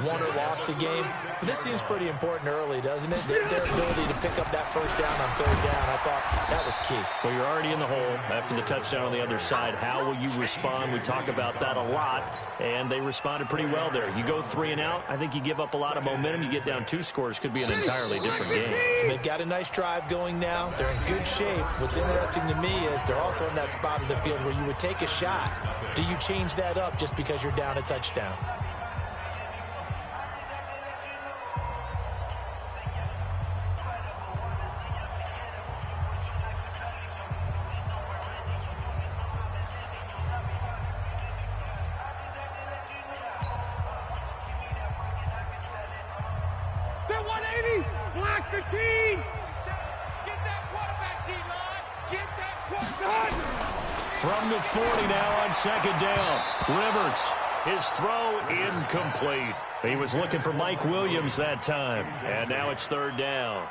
Speaker 11: won or lost a game. But this seems pretty important early, doesn't it? Their ability to pick up that first down on 3rd down, I thought that was key.
Speaker 5: Well, you're already in the hole after the touchdown on the other side. How will you respond? We talk about that a lot, and they responded pretty well there. You go 3 and out, I think you give up a lot of momentum. You get down 2 scores, could be an entirely different game.
Speaker 11: So they've got a nice drive going now. They're in good shape. What's interesting to me is they're also in that spot of the field where you would take a shot. Do you change that up just because you're down a touchdown?
Speaker 8: They're 180. Block 15. Get that quarterback, D-line. Get that quarterback.
Speaker 5: From the 40 now on 2nd down. Rivers, his throw incomplete. He was looking for Mike Williams that time. And now it's 3rd down.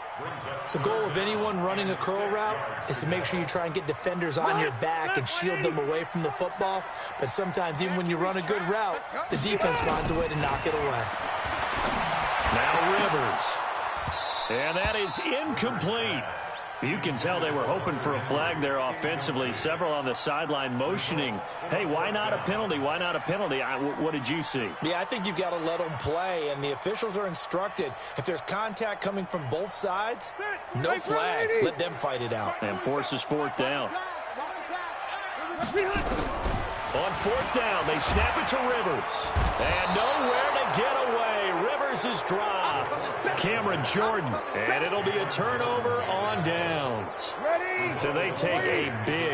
Speaker 11: The goal of anyone running a curl route is to make sure you try and get defenders on your back and shield them away from the football. But sometimes even when you run a good route, the defense finds a way to knock it away.
Speaker 5: Now Rivers. And that is incomplete. You can tell they were hoping for a flag there offensively. Several on the sideline motioning, hey, why not a penalty? Why not a penalty? What did you see?
Speaker 11: Yeah, I think you've got to let them play, and the officials are instructed. If there's contact coming from both sides, no flag. Let them fight it out.
Speaker 5: And forces fourth down. On fourth down, they snap it to Rivers. And nowhere to get away. Rivers is dropped. Cameron Jordan. And it'll be a turnover on downs. So they take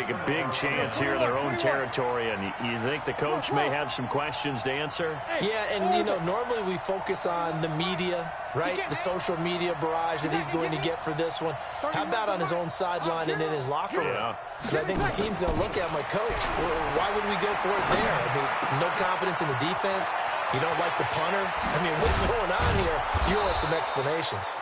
Speaker 5: a big chance here in their own territory. And you think the coach may have some questions to answer?
Speaker 11: Yeah, and, you know, normally we focus on the media, right? The social media barrage that he's going to get for this one. How about on his own sideline and in his locker room?
Speaker 5: Yeah.
Speaker 11: Because I think the team's going to look at him like, Coach, why would we go for it there? I mean, no confidence in the defense. You don't like the punter. I mean, what's going on here? You owe us some explanations.